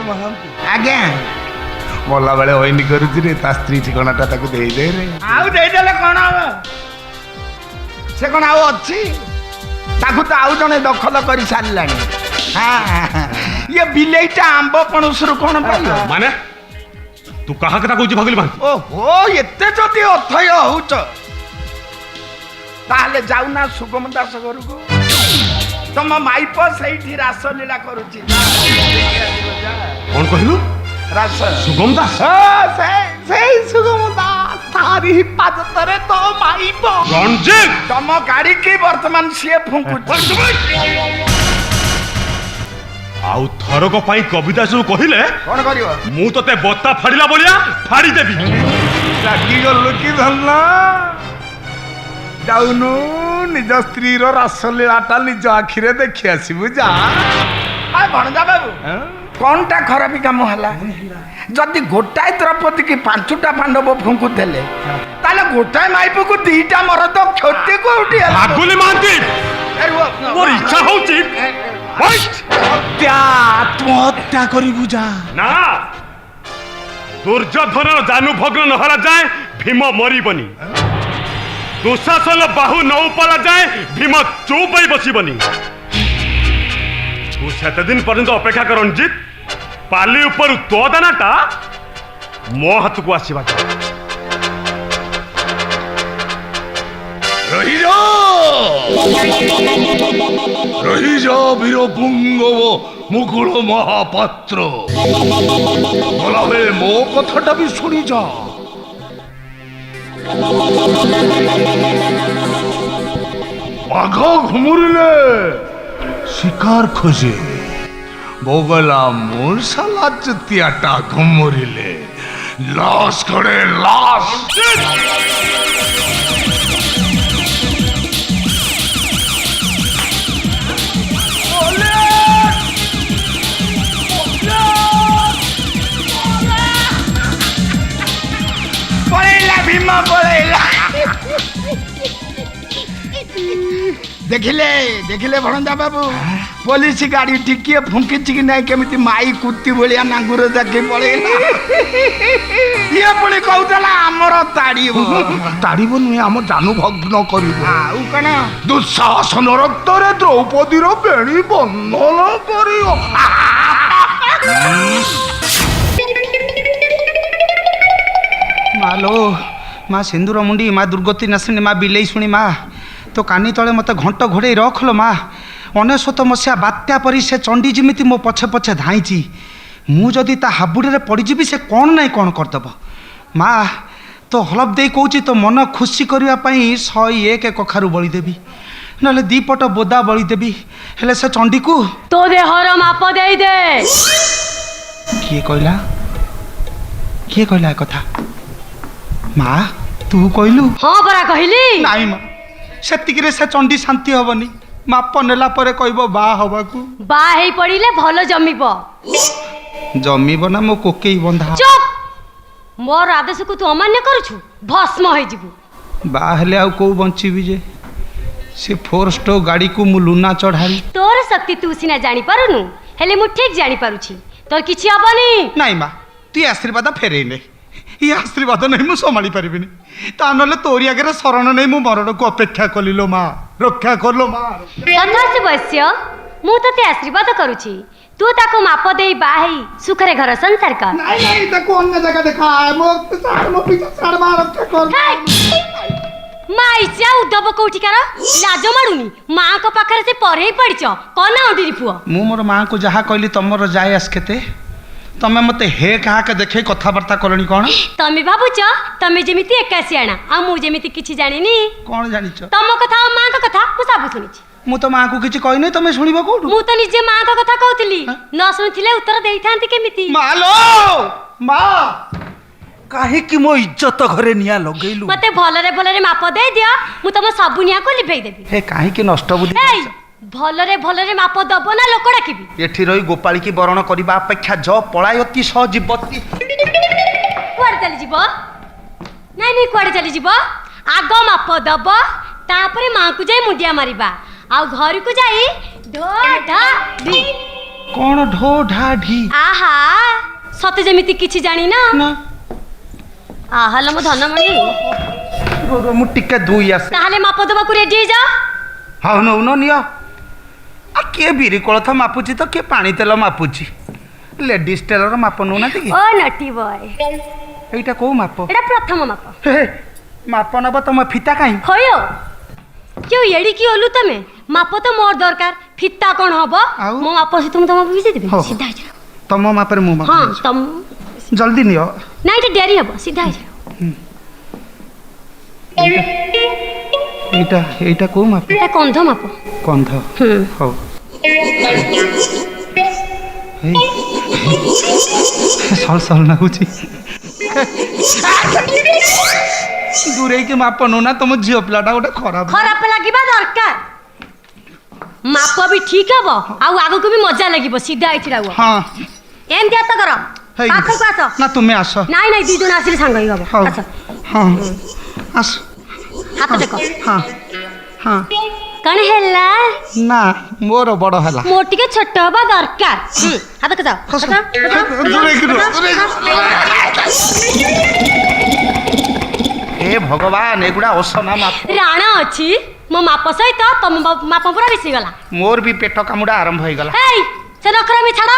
Speaker 3: ମହାନ୍ତି
Speaker 5: ଆଜ୍ଞା
Speaker 3: ଗଲାବେଳେ ୱଇନି କରୁଛି ରେ ତା ସ୍ତ୍ରୀ ଠିକଣାଟା ତାକୁ ଦେଇଦେ ରେ।
Speaker 5: ଆଉ ଦେଇଦେଲେ କ'ଣ ହବ ସେ କ'ଣ ଆଉ ଅଛି ତାକୁ ତ ଆଉ ଜଣେ ଦଖଲ କରି ସାରିଲାଣି। ଇଏ ବିଲେଇଟା ଆମ୍ବ ପଣସରୁ କ'ଣ ପାଇବ?
Speaker 4: ମାନେ ତୁ କାହା କଥା କହୁଛୁ ଭାଗିଲି ମହାନ୍ତି?
Speaker 5: ଓହୋ ଏତେ ଯଦି ଅଥୟ ହଉଛ ତାହେଲେ ଯାଉନା ସୁଗମ ଦାସ ଘରକୁ ତମ ମାଇପ ସେଇଠି ରାସଲୀଳା କରୁଛି।
Speaker 4: କ'ଣ କହିଲୁ?
Speaker 5: ରାସ
Speaker 4: ସୁଗମ ଦାସ
Speaker 5: ସେଇ ସୁଗମ ଦାସ ତାରି ହିଫାଜତରେ ତ ମାଇପ
Speaker 4: ରଞ୍ଜିତ
Speaker 5: ତମ ଗାଡ଼ିକି ବର୍ତ୍ତମାନ ସିଏ ଫୁଙ୍କୁଛି।
Speaker 4: ଆଉ ଥରକ ପାଇଁ କବିତା ସବୁ କହିଲେ
Speaker 5: କ'ଣ କରିବ?
Speaker 4: ମୁଁ ତତେ ବତା ଫାଡ଼ିଲା ଭଳିଆ ଫାଡ଼ିଦେବି।
Speaker 3: ରାଗିଗଲୁ କି ଧନ ଯାଉନୁ ନିଜ ସ୍ତ୍ରୀର ରାସଲୀଳାଟା ନିଜ ଆଖିରେ ଦେଖି ଆସିବୁ ଯା।
Speaker 5: ଭଣଜା ବାବୁ କ'ଣଟା ଖରାପ କାମ ହେଲା? ଯଦି ଗୋଟାଏ ଦ୍ରୌପଦୀ କି 5ଟା ପାଣ୍ଡବ ଫୁଙ୍କୁଥିଲେ ତାହେଲେ ଗୋଟାଏ ମାଇପକୁ 2ଟା ମରଦ କ୍ଷତି କୋଉଠି ହେଲା?
Speaker 4: ଭାଗୁଲି ମହାନ୍ତି ମୋର ଇଚ୍ଛା ହଉଛି
Speaker 3: ଆତ୍ମହତ୍ୟା କରିବୁ ଯା।
Speaker 4: ନା ଦୁର୍ଯ୍ୟୋଧନର ଜାନୁଭଗ୍ନ ନହେଲା ଯାଏ ଭୀମ ମରିବନି ଦୁଃଶାସନ ବାହୁ ନ ଉପାଲା ଯାଏ ଭୀମ ଚୁପ ହେଇ ବସିବନି। ତୁ ସେତେ ଦିନ ପର୍ଯ୍ୟନ୍ତ ଅପେକ୍ଷା କର ରଞ୍ଜିତ ପାଲି ଉପରୁ ତୋ ଦାନାଟା ମୋ ହାତକୁ ଆସିବା।
Speaker 3: ରହିଯା ବୀର ପୁଙ୍ଗବ ମୁକୁଳ ମହାପାତ୍ର ଗଲାବେଳେ ମୋ କଥାଟା ବି ଶୁଣିଯା। ବାଘ ଘୁମୁରିଲେ ଶିକାର ଖୋଜେ ବୋଉ କହିଲା ମୋର ସାଲା ଚୁତିଆଟା ଘୁମୁରିଲେ ଲାଶ କରେ ଲାଶ।
Speaker 5: ପଳେଇଲା ଭୀମ ପଳେଇଲା। ଦେଖିଲେ ଦେଖିଲେ ଭଣଜା ବାବୁ ପୋଲିସ ଗାଡ଼ି ଟିକିଏ ଫୁଙ୍କିଛି କି ନାହିଁ କେମିତି ମାଇ କୁତି ଭଳିଆ ନାଙ୍ଗୁର ଯାକି ପଳେଇଲା। ଇଏ ପୁଣି କହୁଥିଲା ଆମର ତାଡ଼ିବ
Speaker 3: ତାଡ଼ିବ ନୁହେଁ ଆମ ଜାନୁ ଭଗ୍ନ କରିବ।
Speaker 5: ଆଉ କ'ଣ
Speaker 3: ଦୁଃଶାସନ ରକ୍ତରେ ଦ୍ରୌପଦୀର ବେଣୀ ବନ୍ଧନ କରିବ।
Speaker 6: ମାଲୋ ମା ସିନ୍ଦୁର ମୁଣ୍ଡି ମା ଦୁର୍ଗତି ନାସିନୀ ମା ବିଲେଇ ଶୁଣି ମା ତୋ କାନି ତଳେ ମୋତେ ଘଣ୍ଟ ଘୋଡ଼େଇ ରଖଲୋ ମା। 19 ମସିହା ବାତ୍ୟା ପରି ସେ ଚଣ୍ଡୀ ଯେମିତି ମୋ ପଛେ ପଛେ ଧାଇଁଛି ମୁଁ ଯଦି ତା ହାବୁଡ଼ରେ ପଡ଼ିଯିବି ସେ କ'ଣ ନାହିଁ କ'ଣ କରିଦେବ। ମା ତୋ ହଲଫ ଦେଇ କହୁଛି ତୋ ମନ ଖୁସି କରିବା ପାଇଁ 101 କଖାରୁ ବଳି ଦେବି। ନହେଲେ ଦିପଟ ବୋଦା ବଳି ଦେବି। ହେଲେ ସେ ଚଣ୍ଡୀକୁ
Speaker 1: ତୋ ଦେହର ମାପ ଦେଇଦେ।
Speaker 6: କିଏ କହିଲା ଏ କଥା? ମା ତୁ କହିଲୁ?
Speaker 1: ହଁ ପରା କହିଲି।
Speaker 6: ନାଇଁ ମା, ସେତିକିରେ ସେ ଚଣ୍ଡୀ ଶାନ୍ତି ହବନି। ମାପ ନେଲା ପରେ କହିବ ବାହା ହବାକୁ।
Speaker 1: ବାହା ହେଇ ପଡ଼ିଲେ ଭଲ ଜମିବ।
Speaker 6: ଜମିବ ନା ମୋ କୋକେଇ ବନ୍ଧା।
Speaker 1: ଚୁପ୍! ମୋର ଆଦେଶକୁ ତୁ ଅମାନ୍ୟ କରୁଛୁ, ଭସ୍ମ ହେଇଯିବୁ।
Speaker 6: ବାହା ହେଲେ ଆଉ କୋଉ ବଞ୍ଚିବି ଯେ? ସେ 4 ଷ୍ଟୋକ୍ ଗାଡ଼ିକୁ ମୁଁ ଲୁନା ଚଢ଼ାଇ।
Speaker 1: ତୋର ଶକ୍ତି ତୁ ସିନା ଜାଣିପାରୁନୁ, ହେଲେ ମୁଁ ଠିକ୍ ଜାଣିପାରୁଛି ତୋର କିଛି ହବନି।
Speaker 6: ନାଇଁ ମା, ତୁ ଆଶୀର୍ବାଦ ଫେରେଇ ନେ। ଇ ଆଶୀର୍ବାଦ ନେଇ ମୁଁ ସମ୍ଭାଳି ପାରିବିନି। ତା ନହେଲେ ତୋରି ଆଗରେ ଶରଣ ନେଇ ମୁଁ ମରଣକୁ ଅପେକ୍ଷା କଲିଲୋ ମା। ରକ୍ଷା କଲ ମା।
Speaker 1: ତଥାସ୍ତୁ ବୈଶ୍ୟ, ମୁଁ ତତେ ଆଶୀର୍ବାଦ କରୁଛି। ତୁ ତାକୁ ମାପ ଦେଇ ବାହା ହେଇ ସୁଖରେ ଘର ସଂସାର କର।
Speaker 5: ନାଇଁ ନାଇଁ, ତାକୁ ଅନ୍ୟ ଜାଗା ଦେଖା। ମୋ ପିଛା ଛାଡ଼ ମା, ରକ୍ଷା କର।
Speaker 1: ମା ଇଚ୍ଛା ଉଦ୍ଧବ କୋଉଠିକାର? ଲାଜ ମାଡୁନି? ମାଙ୍କ ପାଖରେ ସେ ପରେଇ ପଡ଼ିଛ। କନା ଅଣ୍ଡିରି ପୁଅ।
Speaker 6: ମୁଁ ମୋର ମାଆଙ୍କୁ ଯାହା କହିଲି ତମର ଯାଏ ଆସ କେତେ? ତମେ ମତେ ହେ କାହାକେ ଦେଖେଇ କଥାବାର୍ତ୍ତା କଲଣି କ'ଣ?
Speaker 1: ତମେ ଭାବୁଛ ତମେ ଯେମିତି ଏକାଶିଆଣା ଆଉ ମୁଁ ଯେମିତି କିଛି ଜାଣିନି।
Speaker 6: କ'ଣ ଜାଣିଛ?
Speaker 1: ତମ କଥା ଆଉ ମାଙ୍କ କଥା ମୁଁ ସବୁ ଶୁଣିଛି।
Speaker 6: ମୁଁ ତ ମାଆଙ୍କୁ କିଛି କହିନି, ତମେ ଶୁଣିବ କୋଉଠୁ?
Speaker 1: ମୁଁ ତ ନିଜେ ମାଙ୍କ କଥା କହୁଥିଲି। ନ ଶୁଣିଥିଲେ ଉତ୍ତର ଦେଇଥାନ୍ତି କେମିତି?
Speaker 6: ମାଲୋ ମା, କାହିଁକି ମୋ ଇଜ୍ଜତ ଘରେ ନିଆଁ ଲଗେଇଲୁ?
Speaker 1: ମତେ ଭଲରେ ଭଲରେ ମାପ ଦେଇଦିଅ, ମୁଁ ତମ ସବୁ ନିଆଁକୁ ଲିଭେଇ ଦେବି।
Speaker 6: ହେ କାହିଁକି ନଷ୍ଟ ବୁଦ୍ଧି?
Speaker 1: ଏଇ ଭଲରେ ଭଲରେ ମାପ ଦବ ନା ଲୋକ ଡାକିବି?
Speaker 6: ଏଠି ରହି ଗୋପାଳିକି ବରଣ କରିବା ଅପେକ୍ଷା ଜ ପଳାୟତି ସହଜୀବତୀ।
Speaker 1: କୁଆଡେ ଚାଲିଯିବ? ନାଇଁ ନାଇଁ, କୁଆଡେ ଚାଲିଯିବ? ଆଗ ମାପ ଦବ, ତାପରେ ମାଙ୍କୁ ଯାଇ ମୁଣ୍ଡିଆ ମାରିବା, ଆଉ ଘରକୁ ଯାଇ ଢୋ ଢା ଢି।
Speaker 6: କ'ଣ ଢୋ ଢା ଢି?
Speaker 1: ଆହା, ସତେ ଯେମିତି କିଛି ଜାଣିନ।
Speaker 6: ନା
Speaker 1: ଆହାଲ ମୋ ଧନମଣି।
Speaker 6: ମୁଁ ଟିକେ ଦୁଇ ଆସେ।
Speaker 1: ତାହେଲେ ମାପ ଦବାକୁ ରେଡି ହେଇଯାଅ।
Speaker 6: ହଉ ନଉନ ନିଅ। ଆଉ କିଏ ବିରି କୋଳଥ ମାପୁଛି ତ କିଏ ପାଣି ତେଲ ମାପୁଛି। ଲେଡିସ୍ ଟେଲର ମାପ ନଉନାହାନ୍ତି କି?
Speaker 1: ଓ ନଟି ବୟ,
Speaker 6: এইটা কোউ মাপ?
Speaker 1: এটা প্রথম মাপ।
Speaker 6: মাপ নেব তোমা ফিতা কাই?
Speaker 1: হয়ো কেউ এড়িকি ওলু তুমি? মাপ তো মোর দরকার, ফিতা কোন হব?
Speaker 6: আউ?
Speaker 1: মো মাপ সে তুমি তোমাকে বুঝাই দেবে।
Speaker 6: হো।
Speaker 1: সিধা হয়ে যাও।
Speaker 6: তম মাপরে মু মাপ।
Speaker 1: হ্যাঁ তম
Speaker 6: জলদি নিও।
Speaker 1: না এটা দেরি হব, সিধা হয়ে যাও।
Speaker 6: এইটা এইটা কোউ মাপ?
Speaker 1: এটা কন্ধ মাপ।
Speaker 6: কন্ধ। হও। সল সল নাগুছি। দূরেইকি মাপ নো না, তোম ঝিও পিলাটা গোটে খরাপ।
Speaker 1: খরাপ লাগিবা দরকার। মাপ বি ঠিক হব, আউ আগুকু বি মজা লাগিব। সিধা হয়ে ছিড়াও।
Speaker 6: হ্যাঁ
Speaker 1: এমতি হাত কর।
Speaker 6: হেই
Speaker 1: পাখকু আস।
Speaker 6: না তুমি আস।
Speaker 1: নাই নাই, দুই জন আসলে সাঙ্গ হই হব।
Speaker 6: হও।
Speaker 1: আস।
Speaker 6: হ্যাঁ আস।
Speaker 1: হাত দেখো।
Speaker 6: হ্যাঁ হ্যাঁ।
Speaker 1: কণ হেলা?
Speaker 6: না মোর বড় হেলা।
Speaker 1: মোর টিকে ছোট হবা দরকার। হাত দেখো যাও।
Speaker 6: এ ভগবান, এগুড়া অসনা মাপ।
Speaker 1: রাণা অছি, মো মাপ সহিত তম মাপ পুরা মিশি গলা।
Speaker 6: মোর বি পেট কামুড়া আরম্ভ হয়ে গলা।
Speaker 1: এই সে নখরামি ছাড়।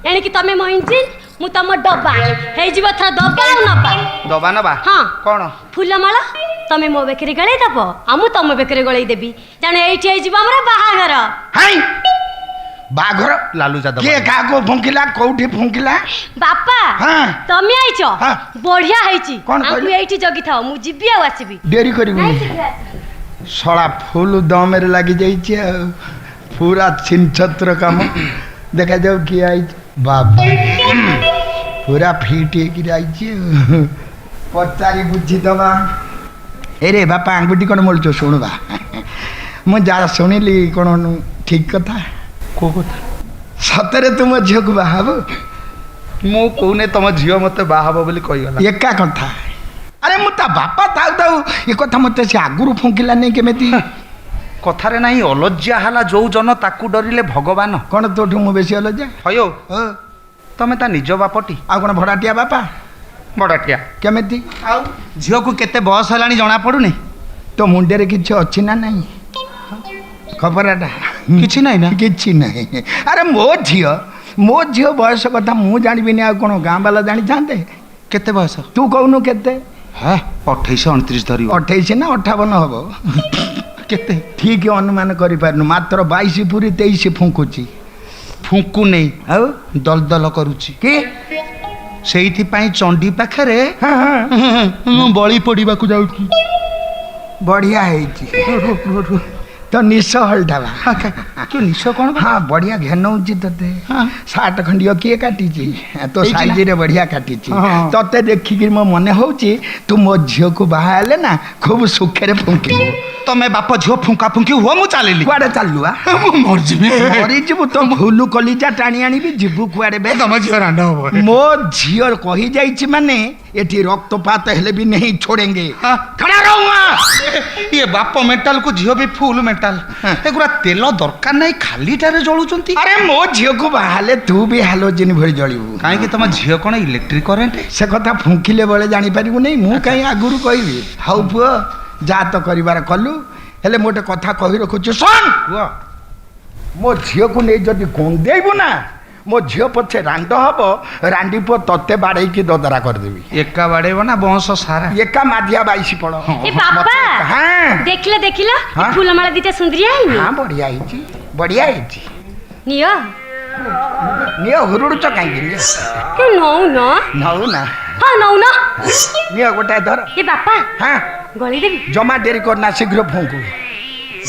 Speaker 1: এণিকি তুমি মো ইঞ্জিন, মু তম ডবা। হেই যিব থরা দবা আর নবা।
Speaker 6: দবা নবা?
Speaker 1: হ্যাঁ।
Speaker 6: কোন?
Speaker 1: ফুলমালা তুমি মো বেকরে গলাই দব, আমু তম বেকরে গলাই দেবি। জানো এইটি হই যিব আমরা বাহাঘর।
Speaker 5: হাই বাঘর
Speaker 6: লালু যাদব।
Speaker 5: কিଏ କାହାକୁ ଫୁଙ୍କିଲା, କୋଉଠି ଫୁଙ୍କିଲା?
Speaker 1: বাপা
Speaker 5: হ্যাঁ
Speaker 1: তুমি আইছ?
Speaker 5: হ্যাঁ।
Speaker 1: বঢ়িয়া হইছি।
Speaker 5: কোন
Speaker 1: আমু
Speaker 5: কইলে?
Speaker 1: এইটি জগি থাও, মু জিবি আর আসিবি।
Speaker 5: ଡେରି କରିବୁନି। ଶଳା ଫୁଲ ଦମରେ ଲାଗି ଯାଇଛି ଆଉ। ପୁରା ଛିନଛତ୍ର କାମ। ଦେଖାଯାଉ କିଏ ଆଇଛି। ବାବା ପୁରା ଫିଟ୍ ହେଇକିରି ଆଇଛି ଆଉ। ପଚାରି ବୁଝିଦବା। ଏରେ ବାପା ଆଙ୍ଗୁଠି କ'ଣ ମୋଳୁଛ? ଶୁଣବା, ମୁଁ ଯାହା ଶୁଣିଲି କ'ଣ ଠିକ୍ କଥା?
Speaker 6: କୋଉ କଥା?
Speaker 5: ସତରେ ତୁମ ଝିଅକୁ ବାହା ହବ?
Speaker 6: ମୁଁ କହୁନି ତମ ଝିଅ ମତେ ବାହା ହବ ବୋଲି କହିଗଲା।
Speaker 5: ଏକା କଥା। ଆରେ ମୁଁ ତା ବାପା ଥାଉ ଥାଉ ଏ କଥା ମତେ ସେ ଆଗରୁ ଫୁଙ୍କିଲା ନେଇ କେମିତି?
Speaker 6: କଥାରେ ନାହିଁ ଅଲଜ୍ୟା ହେଲା ଯୋଉ ଜନ ତାକୁ ଡରିଲେ ଭଗବାନ।
Speaker 5: କ'ଣ ତୋଠୁ ମୁଁ ବେଶୀ ଅଲଜା?
Speaker 6: ହୟୋ ତମେ ତା ନିଜ ବାପଟି?
Speaker 5: ଆଉ କ'ଣ ଭଡ଼ାଟିଆ ବାପା?
Speaker 6: ବଡ଼ଟିଆ।
Speaker 5: କେମିତି?
Speaker 6: ଆଉ ଝିଅକୁ କେତେ ବୟସ ହେଲାଣି ଜଣା ପଡୁନି?
Speaker 5: ତୋ ମୁଣ୍ଡରେ କିଛି ଅଛି ନା ନାହିଁ ଖବରଟା?
Speaker 6: କିଛି ନାହିଁ ନା?
Speaker 5: କିଛି ନାହିଁ। ଆରେ ମୋ ଝିଅ ବୟସ କଥା ମୁଁ ଜାଣିବିନି ଆଉ କ'ଣ ଗାଁ ବାଲା ଜାଣିଥାନ୍ତେ?
Speaker 6: କେତେ ବୟସ?
Speaker 5: ତୁ କହୁନୁ କେତେ?
Speaker 6: ହେ 28 29 ଧରିବ।
Speaker 5: 28 ନା 58 ହବ।
Speaker 6: କେତେ?
Speaker 5: ଠିକ୍ ଅନୁମାନ କରିପାରୁନୁ। ମାତ୍ର 22 ପୁରୀ 23 ଫୁଙ୍କୁଛି।
Speaker 6: ଫୁଙ୍କୁ ନେଇ
Speaker 5: ଆଉ
Speaker 6: ଦଲଦଲ କରୁଛି।
Speaker 5: କି?
Speaker 6: ସେଇଥିପାଇଁ ଚଣ୍ଡୀ ପାଖରେ
Speaker 5: ହଁ ହଁ
Speaker 6: ମୁଁ ବଳି ପଡ଼ିବାକୁ ଯାଉଛି।
Speaker 5: ବଢ଼ିଆ ହେଇଛି। ତ तो निଶ हलटावा
Speaker 6: क्यों निश कौन बा?
Speaker 5: हाँ बढ़िया घेनौची तते
Speaker 6: हाँ।
Speaker 5: साठ खंडियो किए काटिची तो
Speaker 6: एइची ना?
Speaker 5: साइज रे बढ़िया काटिची
Speaker 6: हाँ।
Speaker 5: तते देखिकी मो मने होची तू मो झियो को बाहा हेले ना खूब सुखे रे फुंकिबो
Speaker 6: तमे बाप झियो फुंका फुंकी हुआ मु चालेली
Speaker 5: कुआडे चालुआ
Speaker 6: मर जिबी
Speaker 5: मरी जीवु तो भूलु कलिजा टाणी आनी भी जीवु कुआडे बे
Speaker 6: तम झियो रांडा हो
Speaker 5: मो झियो कही जाइछि माने एठी रक्तपात हेले भी नहीं छोड़ेंगे
Speaker 6: हाँ।
Speaker 5: खड़ा रहूंगा
Speaker 6: ये बाप मेंटल को झियो भी फुल मेंटल एगुरा तेल दरकार नहीं खाली टारे जळुचंती
Speaker 5: अरे मो झियो को बाहाले तू भी हालोजिन भरी जळिबू
Speaker 6: काहे कि तम झियो कोन इलेक्ट्रिक करंट
Speaker 5: से कथा फुंकिले बेले जानी पारिबू नहीं मु कहीं आगुरु कहबी हाउ पुओ जा तो करिवार कलु हेले मोटे कथा कहि रखुछु सुन मो झियो को नहीं जदि गंदेइबू ना मो झियो पछे रांड हबो रांडी पो तते बाड़े की ददरा कर देबी
Speaker 6: एका बाड़ेबो ना बंश सारा
Speaker 5: एका माधिया बाईसी पड़ो
Speaker 1: ए बापा
Speaker 5: हाँ
Speaker 1: देखला देखला
Speaker 5: हाँ?
Speaker 1: फूलमाला दिटा सुंदरिया आइनी
Speaker 5: हाँ बढ़िया ହେଇଛି बढ़िया ହେଇଛି
Speaker 1: नियो
Speaker 5: ନିଅ ହୁରୁଡ଼ୁଛ କାହିଁକି ନିଅ
Speaker 1: ए नौ न
Speaker 5: ନଉ ନା
Speaker 1: हां नौ न
Speaker 5: ନିଅ ଗୋଟାଏ ଧର
Speaker 1: ए बापा
Speaker 5: ହଁ
Speaker 1: गळी देबी
Speaker 5: ଜମା ଡେରି କରନା ଶୀଘ୍ର ଫୁଙ୍କୁ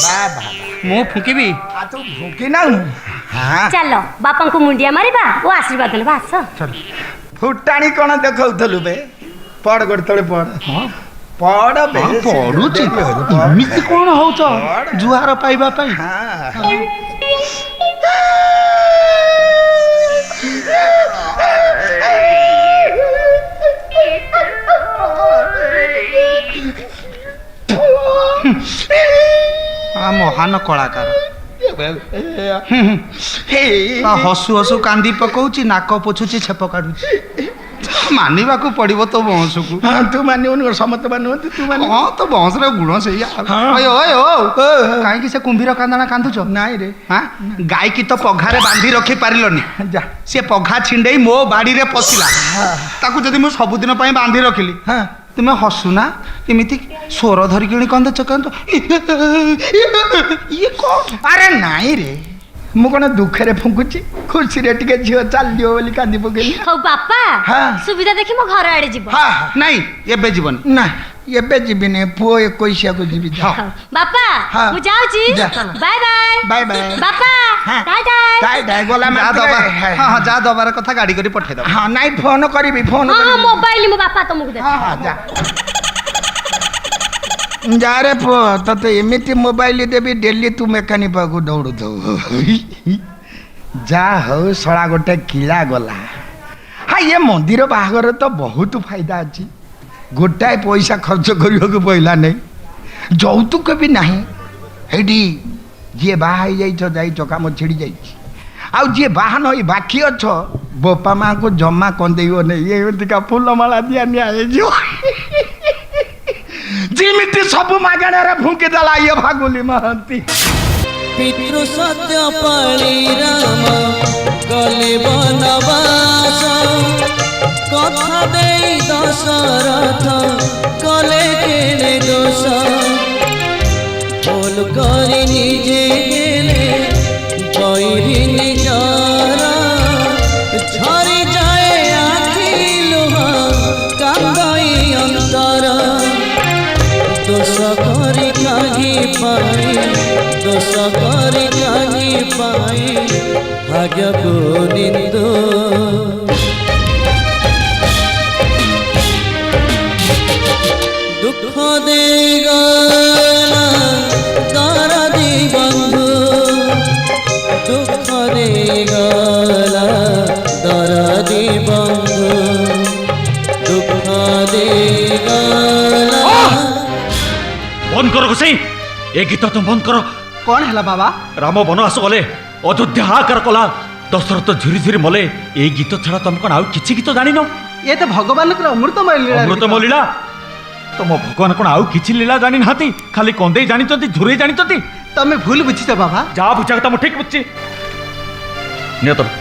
Speaker 5: ବା ବା
Speaker 6: मु फुंकीबी
Speaker 5: ଆ ତୁ ଫୁଙ୍କି ନା ହଁ
Speaker 1: चलो बापा को मुंडिया मारिबा ओ आशीर्वाद लेबा आस
Speaker 5: ଫୁଟାଣି କ'ଣ ଦେଖାଉଥିଲୁ ବେ ପଡ଼ ଗୋଟେ ତଳେ ପଡ଼ ପଡ଼ ବେ
Speaker 6: ପଡୁଛି
Speaker 5: ଶୀଘ୍ର ଡେରି ହଉଛି, ପଡ଼।
Speaker 6: ଏମିତି କଣ ହଉଛ ଜୁହାର ପାଇବା ପାଇଁ
Speaker 5: ହଁ
Speaker 6: ମହାନ କଳାକାର ହସୁ ହସୁ କାନ୍ଦି ପକଉଛି ନାକ ପୋଛୁଛି ଛେପ କାଢୁଛି ମାନିବାକୁ ପଡିବ ତୋ ବଂଶକୁ
Speaker 5: ହଁ ତୁ ମାନିବୁନି ସମସ୍ତେ ମାନୁଛନ୍ତି ତୁ ମାନି
Speaker 6: ହଁ ତୋ ବଂଶର ଗୁଣ ସେଇଆ କାହିଁକି ସେ କୁମ୍ଭୀର କାନ୍ଦଣା କାନ୍ଦୁଛ
Speaker 5: ନାଇଁ ରେ
Speaker 6: ହଁ ଗାଈକି ତ ପଘାରେ ବାନ୍ଧି ରଖି ପାରିଲନି
Speaker 5: ଯା
Speaker 6: ସେ ପଘା ଛିଣ୍ଡେଇ ମୋ ବାଡିରେ ପଶିଲା ତାକୁ ଯଦି ମୁଁ ସବୁଦିନ ପାଇଁ ବାନ୍ଧି ରଖିଲି
Speaker 5: ହଁ
Speaker 6: ତୁମେ ହସୁନା ଏମିତି ସ୍ୱର ଧରିକିଣି କାନ୍ଦୁଛ କାନ୍ଦ ଇଏ କଣ
Speaker 5: ଆରେ ନାଇଁ ରେ ମୁଁ କ'ଣ ଦୁଃଖରେ ଫୁଙ୍କୁଛି ଖୁସିରେ ଟିକେ ଝିଅ ଚାଲିବ ବୋଲି କାନ୍ଦି ପକେଇଲି
Speaker 1: ହଉ ବାପା
Speaker 5: ହଁ।
Speaker 1: ସୁବିଧା ଦେଖି ମୋ ଘର ଆଡେ ଯିବ
Speaker 5: ହଁ
Speaker 6: ନାଇଁ ଏବେ ଯିବନି
Speaker 5: ନା ଏବେ ଯିବିନି ପୁଅ 21କୁ ଯିବି ଯା।
Speaker 1: ହଉ ବାପା
Speaker 5: ହଁ।
Speaker 1: ମୁଁ ଯାଉଛି
Speaker 5: ଯା।
Speaker 1: ବାଏ ବାଏ
Speaker 5: ବାଏ ବାଏ
Speaker 1: ବାପା
Speaker 5: ହଁ।
Speaker 1: ଟାଇ ଟାଇ
Speaker 5: ଟାଇ ଟାଇ ଗଲା
Speaker 6: ଯା
Speaker 5: ମାତ୍ରେ
Speaker 6: ଦବା
Speaker 5: ହଁ
Speaker 6: ହଁ ହଁ ଯା ଦବାର କଥା ଗାଡି କରି ପଠେଇଦବ
Speaker 5: ହଁ ନାଇଁ ଫୋନ କରିବି ଫୋନ
Speaker 1: ହଁ ହଁ
Speaker 5: କରିବି
Speaker 1: ମୋବାଇଲ ମୋ ବାପା ତମକୁ ଦେବେ
Speaker 5: ହଁ ହଁ ଯା ଯାରେ ପୁଅ ତତେ ଏମିତି ମୋବାଇଲ ଦେବି ଡେଲି ତୁ ମେକାନିକ ପାଖକୁ ଦୌଡୁଥିବୁ ଯା ହଉ ଶଳା ଗୋଟେ କିଳା ଗଲା ହଁ ଇଏ ମନ୍ଦିର ବାହାଘର ତ ବହୁତ ଫାଇଦା ଅଛି ଗୋଟାଏ ପଇସା ଖର୍ଚ୍ଚ କରିବାକୁ ପଇଲା ନାହିଁ ଯୌତୁକ ବି ନାହିଁ ଏଇଠି ଯିଏ ବାହା ହେଇଯାଇଛ ଯାଇଛ କାମ ଛିଡ଼ି ଯାଇଛି ଆଉ ଯିଏ ବାହା ନହେଇ ବାକି ଅଛ ବାପା ମାଆଙ୍କୁ ଜମା କନ୍ଦେଇବ ନାହିଁ ଏମିତିକା ଫୁଲମାଳା ଦିଆ ନିଆ ହେଇଯିବ ଯେମିତି ସବୁ ମାଗଣାରେ ଫୁଙ୍କି ଦେଲା ଇଏ ଭାଗୁଲି ମହାନ୍ତି
Speaker 7: ପିତୃ ସତ୍ୟ ପାଳି ରାମ ଗଲେ ବନବାସ କଥା ଦେଇ ଦଶରଥ କଲେ କେଳେ ଦୋଷ ଭୁଲ କରି ନିଜେ ଗେଲେ ବୈରୀ ନିଜର ଝରି ଯାଏ ଆଖି ଲୁହ କାନ୍ଦଇ ଅନ୍ତର ଦୋଷ କରି କାହିଁ ପାଇ ଦୋଷ କରି କାହିଁ ପାଇ ଭାଗ୍ୟକୁ ନିନ୍ଦୁ ଦୁଃଖ ଦେଇଗଲା ଦରଦି ବନ୍ଧୁ ଦୁଃଖ ଦେଇଗଲା ଦରଦି ବନ୍ଧୁ ଦୁଃଖ ଦେଇଗଲା
Speaker 2: বন্ধ কর গোসাই এ গীত তো বন্ধ কর
Speaker 6: କଣ ହେଲା ବାବା
Speaker 2: রাম বনবাস গলে অযোধ্যা হাহাকার কলা দশরথ ঝুরি ঝুরি মলে এই গীত ছাড়া তুমি কোন আউ কিছু গীত জানিন
Speaker 6: ଏ ତ ଭଗବାନଙ୍କର ଅମୃତମୟ ଲୀଳା
Speaker 2: অমৃতম লীলা ତମ ଭଗବାନ କ'ଣ ଆଉ କିଛି ଲୀଳା ଜାଣି ନାହାନ୍ତି ଖାଲି କନ୍ଦେଇ ଜାଣିଛନ୍ତି ଝୁରେଇ ଜାଣିଛନ୍ତି
Speaker 6: ତମେ ଭୁଲ ବୁଝିଛ ବାବା
Speaker 2: ଯାହା ବୁଝା କଥା ମୁଁ ଠିକ ବୁଝିଛି ନିଅ ତମେ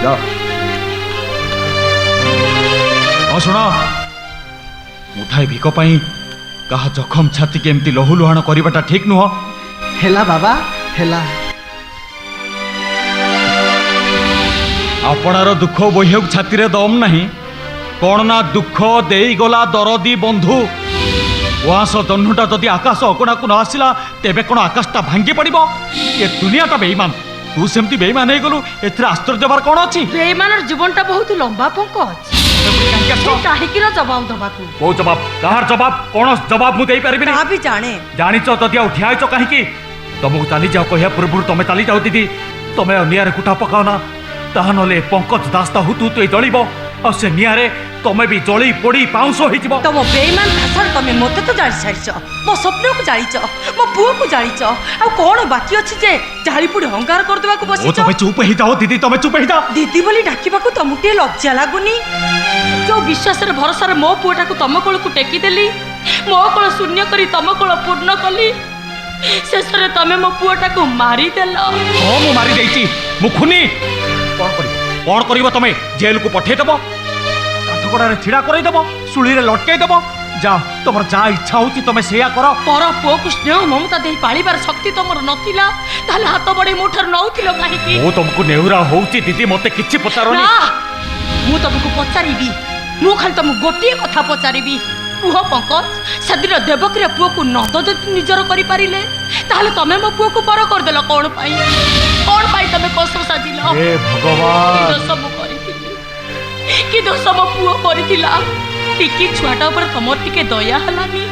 Speaker 2: ଯାଅ ହଁ ଶୁଣ ମୁଠାଏ ଭିକ ପାଇଁ କାହା ଜଖମ ଛାତିକି ଏମିତି ଲହୁ ଲୁହାଣ କରିବାଟା ଠିକ ନୁହଁ
Speaker 6: ହେଲା ବାବା ହେଲା
Speaker 2: ଆପଣାର ଦୁଃଖ ବୋହିବାକୁ ଛାତିରେ ଦମ ନାହିଁ କ'ଣ ନା ଦୁଃଖ ଦେଇଗଲା ଦରଦି ବନ୍ଧୁ उआस जह्नुटा जदि आकाश अगणाକୁ न आसिला तेबे कोन आकाशटा भांगी पड़िबो ए दुनियाटा बेईमान तू सेमती बेईमान हे गलु एथरे आश्चर्य बार कोन अछि
Speaker 1: बेईमानर जीवनटा बहुत लंबा पंकज काहिकिर जवाब दबाकू
Speaker 2: को जवाब कहार जवाब कोन जवाब मु देई परबी
Speaker 1: ता भी जाने
Speaker 2: जानिच जदि आ उठियाइच काहेकि तुमको चली जाओ कहिया पूर्व तुम चली जाओ दीदी तुम निआरे कुटा पकाओ ना ताहा नले पंकज दास हुतु तु जलिब और से निआरे तुम भी जली पोड़ी पाउंस हो
Speaker 1: तुम बेईमान भाषा तुम मत तो जानी सारिच मो स्वप्न को जानिच मो पुओ को जानिच आ कौन बाकी अच्छी जे जाली पुड़ी हंगार कर देबा को बसिच
Speaker 2: तुम चुप ही जाओ दीदी तुम चुप ही जाओ
Speaker 1: दीदी बोली डाकिबा को तुमके लज्जा लागुनी जो विश्वास रे भरोसा रे मो पुओटा को तुम कोल को टेकी देली मो कोल शून्य करी तुम कोल पूर्ण कली शेष रे तमे मो पुओटा को मारी देल
Speaker 2: हां मु मारी देइची मु खुनी कौन करिवो तमे जेल को पठे देबो काठगड़ा रे छिड़ा करई देबो सुली रे लटकाई देबो जा तमर जा इच्छा होची तमे सेया करो
Speaker 1: पर पुओ को स्नेह ममता देई पालिबार शक्ति तमर नथिला ताले हाथ बड़ी मुठर नउथिलो काहे की
Speaker 2: मु तुमको नेहुरा होची दीदी मते किछि पचारोनी
Speaker 1: ना मु तुमको पचारिबी मु खाली तुम गोटिए कथा पचारिबी कुह पंकज सेदिन देवकीर पुओ को नद जदि निजर करि पारिले ताहले तमे मो पुओ को पर कर देलो कोन पाई तमे कसम साजिलो
Speaker 2: हे भगवान
Speaker 1: दोष मु करिथिली कि दोष मो पुओ करिथिला टिकी छुआटा ऊपर तमर टिके दया हलानी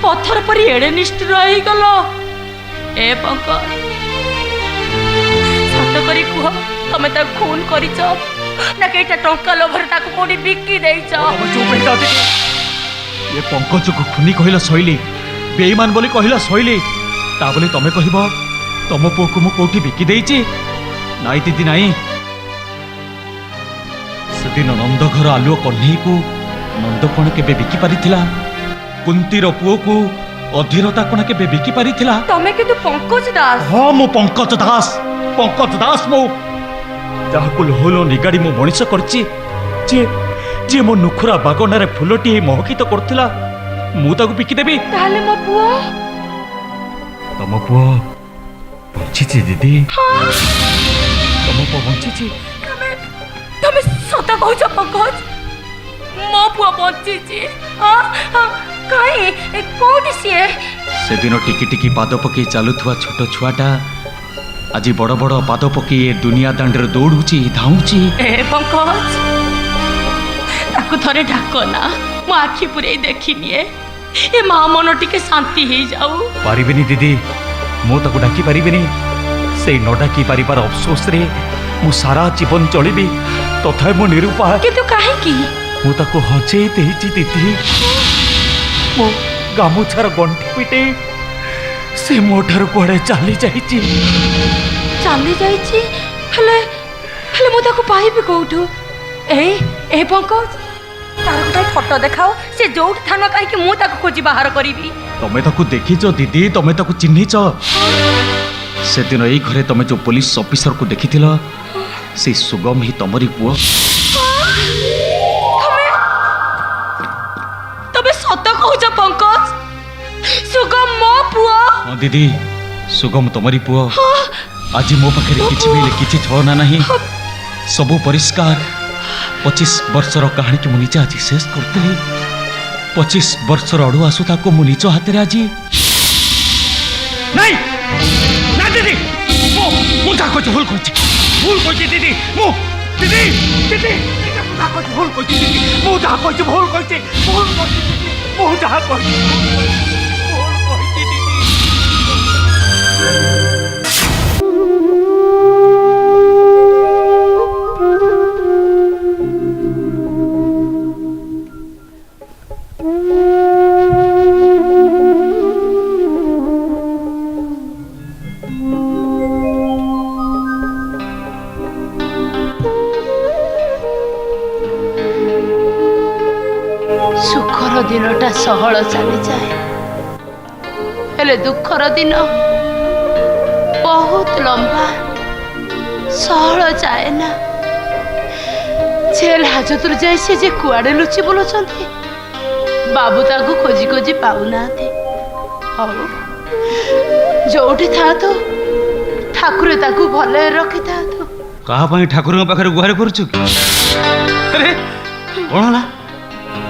Speaker 1: पत्थर परी एड़े निष्ठुर रही गलो ए पंकज सत करी कुह तमे ता खून करिच ना केटा टंका लोभर ताको कोडी बिक्की देइछ
Speaker 2: चुप ही जाओ ये पंकज को खुनी कहला शैली बेईमान बोली कहला शैली ता बोली तमे कहबो तम पुओ को मु कोठी बिकी देइची नाई दीदी नाई सेदिन नंद घर आलुओ कन्हई को नंद कोण केबे बिकी पारिथिला कुंतीर पुओ को अधीरता कोण केबे बिकी पारिथिला
Speaker 1: तमे किंतु पंकज दास
Speaker 2: हां मु पंकज दास मु जाहाको लोहलो निगाड़ी मो मଣିଷ करची जे जे मो नुखुरा बागनारे फुलटी महकित करथिला मु ताको बिकी देबी
Speaker 1: ताले मो पुओ
Speaker 2: तम पुओ बंचिची दीदी तम पुओ बंचिची
Speaker 1: तमे सत कहूछ पंकज मो पुओ बंचिची काई कोठी सिए
Speaker 2: सेदिन टिकी टिकी पाद पकी चालुथुआ छोट छुआटा आज बड़ बड़ पाद पकी ए दुनिया दांडरे दौड़ुची धाउची
Speaker 1: ए पंकज ताकू थरे ढाको ना मो आखि पुरे देखी निए ए मा मन टिके शांति हे जाऊ
Speaker 2: पारिबिनी दीदी मो ताकू डाकी पारिबिनी से न डाकी पारिबार अफसोस रे मु सारा जीवन चलिबी तथा मो निरूपा
Speaker 1: किंतु काहे की
Speaker 2: मु ताकू हजे देइची दीदी मो गामुछार गंठी पिटे से मोठार कुआडे चली जाइची
Speaker 1: हेले हेले मु ताकू पाइबी कोठू ए पंकज तार गोटे फोटो देखाओ से जोठ थाना काहे कि मु ताकू खोजी बाहर करिबी
Speaker 2: तमे ताकू देखिच दीदी तमे ताकू चिन्हिच से दिन एई घरे तमे जो पुलिस ऑफिसर को देखिथिल से सुगम ही तमरी पुओ
Speaker 1: तबे सत कहूछ पंकज सुगम मो पुओ
Speaker 2: हां दीदी सुगम तमरी पुओ आज मो पाखे किछि भी किछि छना नहीं सबु परिष्कार 25 वर्षर कहानी की मुझे आज शेष करते 25 वर्षर अड़ुआ सुता को मु निज हाथ आज नहीं ना दीदी मु जा कुछ भूल करछि दीदी मु दीदी दीदी मु जा कुछ भूल करछि दीदी मु जा कुछ भूल करछि मु जा कुछ
Speaker 1: सुखर दिनटा सहल चली जाए हेले दुखर दिन बहुत लंबा सहल जाए ना जेल हाजतुर जाए से जे कुआड़े लुचि बोलुचंती बाबू ताकू खोजी खोजी पाऊना हऊ जोठी था तो ठाकुर ताकू भले रखी था तो
Speaker 6: कहा पाई ठाकुर पाखे गुहार करुचु अरे कौन होला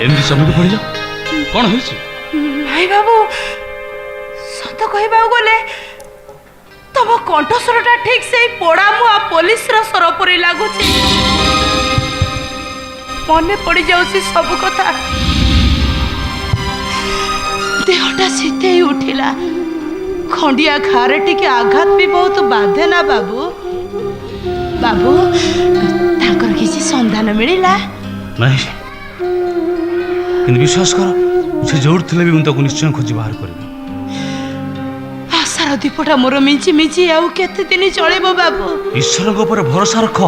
Speaker 6: एमती चमकी पड़िल कौन होइछ
Speaker 8: ନାଇଁ ବାବୁ, ସତ କହିବାକୁ ଗଲେ ତମ କଣ୍ଠସ୍ୱରଟା ଠିକ୍ ସେଇ ପୋଡ଼ାମୁଆ ପୋଲିସର ସ୍ୱର ପରି ଲାଗୁଛି। ମନେ ପଡ଼ିଯାଉଛି ସବୁ କଥା। ଦେହଟା ଶୀତେଇ ଉଠିଲା। ଖଣ୍ଡିଆ ଘାରେ ଟିକେ ଆଘାତ ବି ବହୁତ ବାଧେ ନା ବାବୁ? ବାବୁ, ତାଙ୍କର କିଛି ସନ୍ଧାନ ମିଳିଲା?
Speaker 6: ନାଇଁ, କିନ୍ତୁ ବିଶ୍ୱାସ କର, ସେ ଯୋଉଠି ଥିଲେ ବି ମୁଁ ତାକୁ ନିଶ୍ଚୟ ଖୋଜି ବାହାର କରିବି।
Speaker 8: ଆଶାର ଦୀପଟା ମୋର ମିଞ୍ଚି ମିଞ୍ଚି ଆଉ କେତେ ଦିନ ଚଳିବ ବାବୁ?
Speaker 6: ଈଶ୍ୱରଙ୍କ ଉପରେ ଭରସା ରଖ,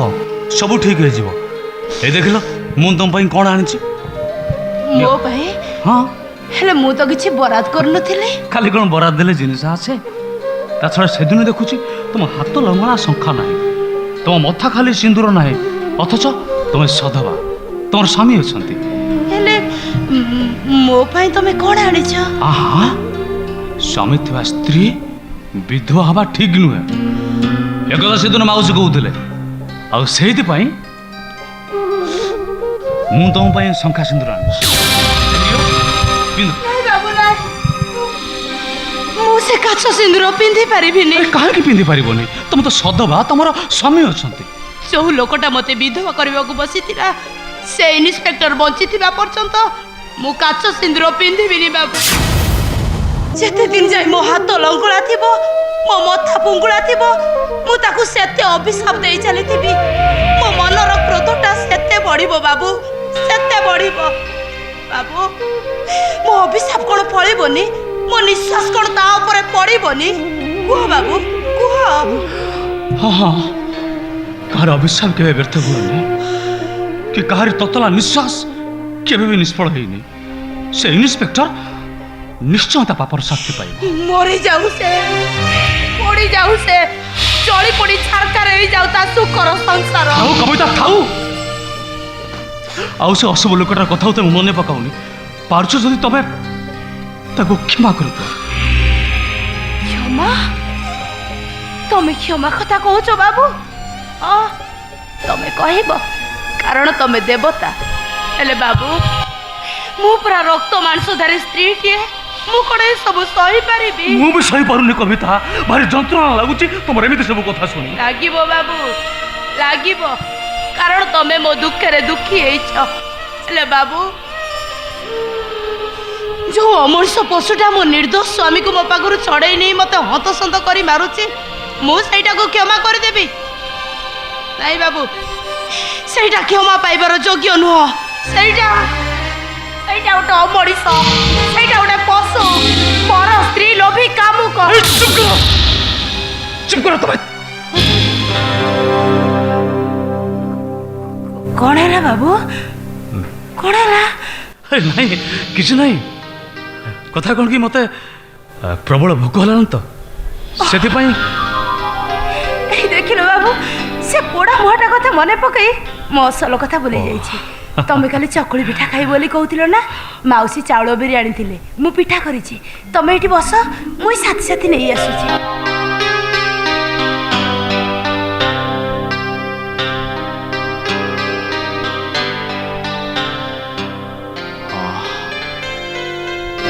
Speaker 6: ସବୁ ଠିକ୍ ହେଇଯିବ। ଏଇ ଦେଖିଲ, ମୁଁ ତମ ପାଇଁ କ'ଣ ଆଣିଛି।
Speaker 8: ମୋ ପାଇଁ?
Speaker 6: ହଁ,
Speaker 8: ହେଲେ ମୁଁ ତ କିଛି ବରାଦ କରୁନଥିଲି।
Speaker 6: ଖାଲି କ'ଣ ବରାଦ ଦେଲେ ଜିନିଷ ଆସେ? ତା ଛଡ଼ା ସେଦିନ ଦେଖୁଛି ତମ ହାତ ଲଙ୍ଗଳା ଶଙ୍ଖା ନାହିଁ, ତମ ମଥା ଖାଲି ସିନ୍ଦୁର ନାହିଁ, ଅଥଚ ତମେ ସଧବା, ତମର ସ୍ୱାମୀ ଅଛନ୍ତି।
Speaker 8: ହେଲେ ମୋ ପାଇଁ ତମେ କ'ଣ ଆଣିଛ?
Speaker 6: ଆହା, ସ୍ୱାମୀ ଥିବା ସ୍ତ୍ରୀ ବିଧବା ହେବା ଠିକ୍ ନୁହେଁ, ଏକଥା ସେଦିନ ମାଉସୀ କହୁଥିଲେ। ଆଉ ସେଇଥିପାଇଁ ମୁଁ ତମ ପାଇଁ ଶଙ୍ଖା ସିନ୍ଦୁର ଆଣିଛି। ପିନ୍ଧ।
Speaker 8: ନାଇଁ ବାବୁ, ନାଇଁ, ମୁଁ ସେ କାଚ ସିନ୍ଦୁର ପିନ୍ଧି ପାରିବିନି।
Speaker 6: କାହିଁକି ପିନ୍ଧି ପାରିବନି? ତମେ ତ ସଧବା, ତମର ସ୍ୱାମୀ ଅଛନ୍ତି।
Speaker 8: ଯୋଉ ଲୋକଟା ମତେ ବିଧବା କରିବାକୁ ବସିଥିଲା, ସେ ଇନ୍ସପେକ୍ଟର ବଞ୍ଚିଥିବା ପର୍ଯ୍ୟନ୍ତ ମୁଁ କାଚ ସିନ୍ଦୁର ପିନ୍ଧିବିନି ବାବୁ। ଯେତେ ଦିନ ଯାଇ ମୋ ହାତ ଲଙ୍ଗୁଳା ଥିବ, ମୋ ମଥା ପୁଙ୍ଗୁଳା ଥିବ, ମୁଁ ତାକୁ ସେତେ ଅଭିଶାପ ଦେଇ ଚାଲିଥିବି। ମୋ ମନର କ୍ରୋଧଟା ସେତେ ବଢିବ ବାବୁ, ସେତେ ବଢିବ। ବାବୁ, ମୋ ଅଭିଶାପ କ'ଣ ପଳେଇବନି? ମୋ ନିଶ୍ୱାସ କ'ଣ ତା ଉପରେ ପଡ଼ିବନି? କୁହ ବାବୁ, କୁହ।
Speaker 6: ହଁ ହଁ, କାହାର ଅଭିଶାପ କେବେ ବ୍ୟର୍ଥ ହୁଏନି, କି କାହାର ତତଲା ନିଶ୍ୱାସ କେବେ ବି ନିଷ୍ଫଳ ହେଇନି। ସେ ଇନ୍ସପେକ୍ଟର ନିଶ୍ଚୟ ତା ପାପର ଶାସ୍ତି ପାଇବ।
Speaker 8: ମରିଯାଉ ସେ, ପଡ଼ିଯାଉ ସେ, ଚଳି ପଡ଼ି ଛାରକାର ହେଇଯାଉ ତା ସୁଖର ସଂସାର।
Speaker 6: ଥାଉ କବିତା, ଥାଉ। ଆଉ ସେ ଅଶୁଭ ଲୋକଟାର କଥା ତମେ ମନେ ପକାଉନି। ପାରୁଛ ଯଦି ତମେ ତାକୁ କ୍ଷମା କରିଦିଅ।
Speaker 8: କ୍ଷମା? ତମେ କ୍ଷମା କଥା କହୁଛ ବାବୁ? ତମେ କହିବ, କାରଣ ତମେ ଦେବତା। ହେଲେ ବାବୁ, ମୁଁ ପୁରା ରକ୍ତ ମାଂସଧାରୀ ସ୍ତ୍ରୀଟିଏ, ମୁଁ କ'ଣ ଏସବୁ ସହିପାରିବି?
Speaker 6: ମୁଁ ବି ସହିପାରୁନି କବିତା, ଭାରି ଯନ୍ତ୍ରଣା ଲାଗୁଛି ତମର ଏମିତି ସବୁ କଥା ଶୁଣି।
Speaker 8: ଲାଗିବ ବାବୁ, ଲାଗିବ, କାରଣ ତମେ ମୋ ଦୁଃଖରେ ଦୁଃଖୀ ହେଇଛ। ହେଲେ ବାବୁ, ଯୋଉ ଅମଣିଷ ପଶୁଟା ମୋ ନିର୍ଦ୍ଦୋଷ ସ୍ୱାମୀକୁ ମୋ ପାଖରୁ ଛଡ଼େଇ ନେଇ ମତେ ହନ୍ତସନ୍ତ କରି ମାରୁଛି, ମୁଁ ସେଇଟାକୁ କ୍ଷମା କରିଦେବି? ନାଇଁ ବାବୁ, ସେଇଟା କ୍ଷମା ପାଇବାର ଯୋଗ୍ୟ ନୁହଁ। ସେଇଟା ଗୋଟେ ଅମଣିଷ, ସେଇଟା ଗୋଟେ ପଶୁ, ପର ସ୍ତ୍ରୀ ଲୋଭୀ କାମୁକ।
Speaker 6: ଚୁପ୍ କର ତମେ।
Speaker 8: କ'ଣ ହେଲା ବାବୁ? କ'ଣ ହେଲା?
Speaker 6: ନାଇଁ, କିଛି ନାହିଁ। କଥା କ'ଣ କି, ମତେ ପ୍ରବଳ ଭୋକ ହେଲାଣି ତ, ସେଥିପାଇଁ।
Speaker 8: ଏଇ ଦେଖିଲ ବାବୁ, ସେ ପୋଡ଼ା ମୁହଁଟା କଥା ମନେ ପକାଇ ମୋ ଅସଲ କଥା ଭୁଲି ଯାଇଛି। ତମେ କାଲି ଚକୁଳି ପିଠା ଖାଇ ବୋଲି କହୁଥିଲ ନା? ମାଉସୀ ଚାଉଳ ବିରି ଆଣିଥିଲେ, ମୁଁ ପିଠା କରିଛି। ତମେ ଏଇଠି ବସ, ମୁଁ ସାଥି ସାଥି ନେଇ ଆସୁଛି।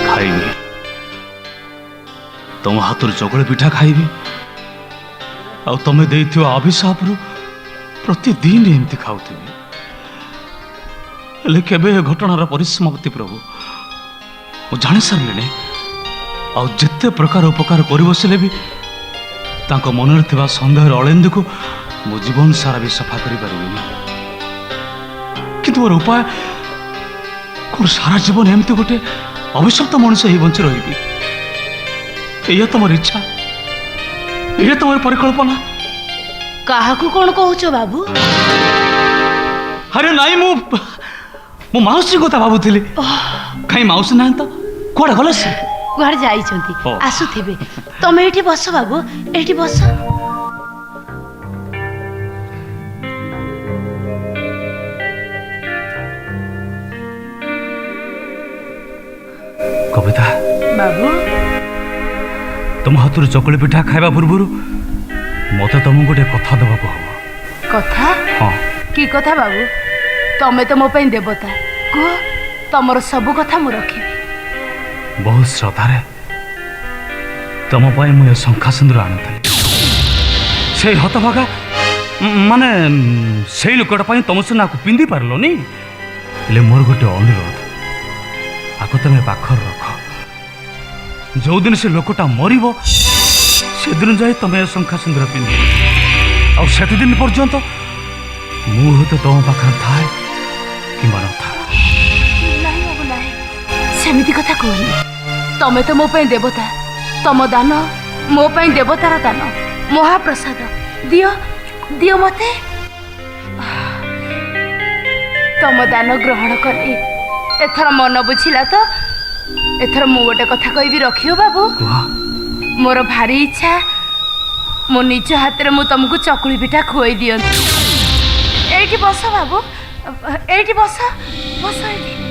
Speaker 6: ଖାଇବି, ତମ ହାତରୁ ଚକୁଳି ପିଠା ଖାଇବି, ଆଉ ତମେ ଦେଇଥିବା ଅଭିଶାପରୁ ପ୍ରତିଦିନ ଏମିତି ଖାଉଥିବି। ହେଲେ କେବେ ଏ ଘଟଣାର ପରିସମାପ୍ତି ପ୍ରଭୁ ମୁଁ ଜାଣିସାରିଲିଣି। ଆଉ ଯେତେ ପ୍ରକାର ଉପକାର କରି ବସିଲେ ବି ତାଙ୍କ ମନରେ ଥିବା ସନ୍ଦେହର ଅଳେନ୍ଦୁକୁ ମୁଁ ଜୀବନ ସାରା ବି ସଫା କରିପାରିବିନି। କିନ୍ତୁ ମୋର ଉପାୟ କ'ଣ? ସାରା ଜୀବନ ଏମିତି ଗୋଟେ ଅଭିଶପ୍ତ ମଣିଷ ହେଇ ବଞ୍ଚି ରହିବି? ଏଇଆ ତମର ଇଚ୍ଛା? ଏଇଆ ତମର ପରିକଳ୍ପନା?
Speaker 8: କାହାକୁ କ'ଣ କହୁଛ ବାବୁ?
Speaker 6: ଆରେ ନାଇଁ, ମୁଁ ମାଉସୀ କଥା ଭାବୁଥିଲି। କାହିଁ ମାଉସୀ ନାହିଁ ତ? କୁଆଡ଼େ ଗଲେ ସେ?
Speaker 8: କୁଆଡ଼େ ଯାଇଛନ୍ତି,
Speaker 6: ଓ।
Speaker 8: ଆସୁଥିବେ। ତମେ ଏଇଠି ବସ ବାବୁ, ଏଇଠି ବସ।
Speaker 6: କବିତା
Speaker 8: ବାବୁ,
Speaker 2: ତମ ହାତରୁ ଚକୁଳି ପିଠା ଖାଇବା ପୂର୍ବରୁ ମତେ ତମକୁ ଗୋଟେ କଥା ଦେବାକୁ ହବ।
Speaker 8: କଥା?
Speaker 2: ହଁ,
Speaker 8: କି କଥା ବାବୁ? ତମେ ତ ମୋ ପାଇଁ ଦେବତା। କୁହ, ତମର ସବୁ କଥା ମୁଁ ରଖିବି।
Speaker 2: बहुत श्रद्धारे तुम मुझे शंखा सिंदूर आनी से हतभागा माने से लोकटा तुम सिना पिंधि पारलनि हेले मोर गोटे अनुरोध आको तुम पाखर रख जो दिन से लोकटा मरिब से दिन जाए तुम शंखा सिंदूर पिंध आ दिन पर्यंत मुहूर्त तुम पाखे थाए कि न
Speaker 1: सेमिति कथा कहनी तमे तो मो पे देवता तम दान मो पे देवतार दान महाप्रसाद दियो दियो मते तम दान ग्रहण करी एथर मन बुझिला तो एथर मु गोटे कथा कहबी रखियो बाबू मोर भारी इच्छा मो निज हाथ रे मु तुमको चकुली पिठा खुआई दियंती एठी बस बाबू एठी बस बस एठी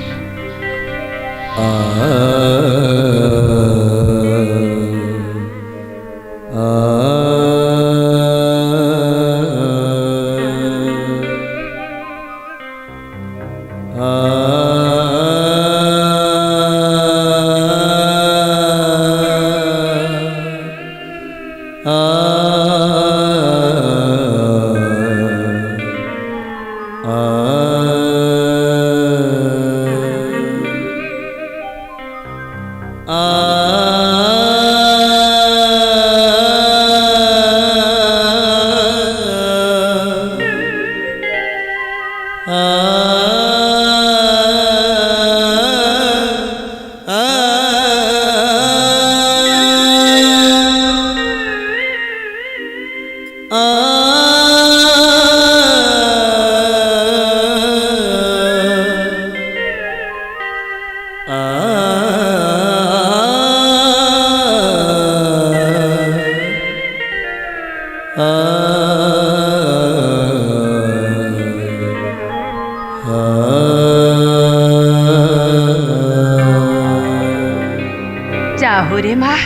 Speaker 8: जाहो रे माँ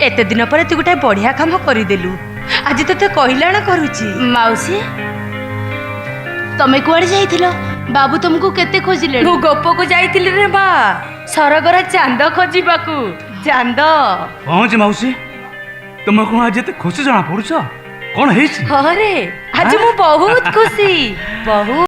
Speaker 8: एते दिन पर तू गोटे बढ़िया काम करदेलु आज तो कहलाण करुची
Speaker 1: माउसी तमे कुआड़े जाइथिलो बाबू तुमको केते खोजिले
Speaker 8: मु गोप को जाइथिली रे माँ सरगर चांद खोजिबाकू चांद
Speaker 2: पहुँच मौसी तुम कौन आज एते खुशी जना पड़ुछ कौन है
Speaker 8: हाँ रे आज मु बहुत खुशी बहुत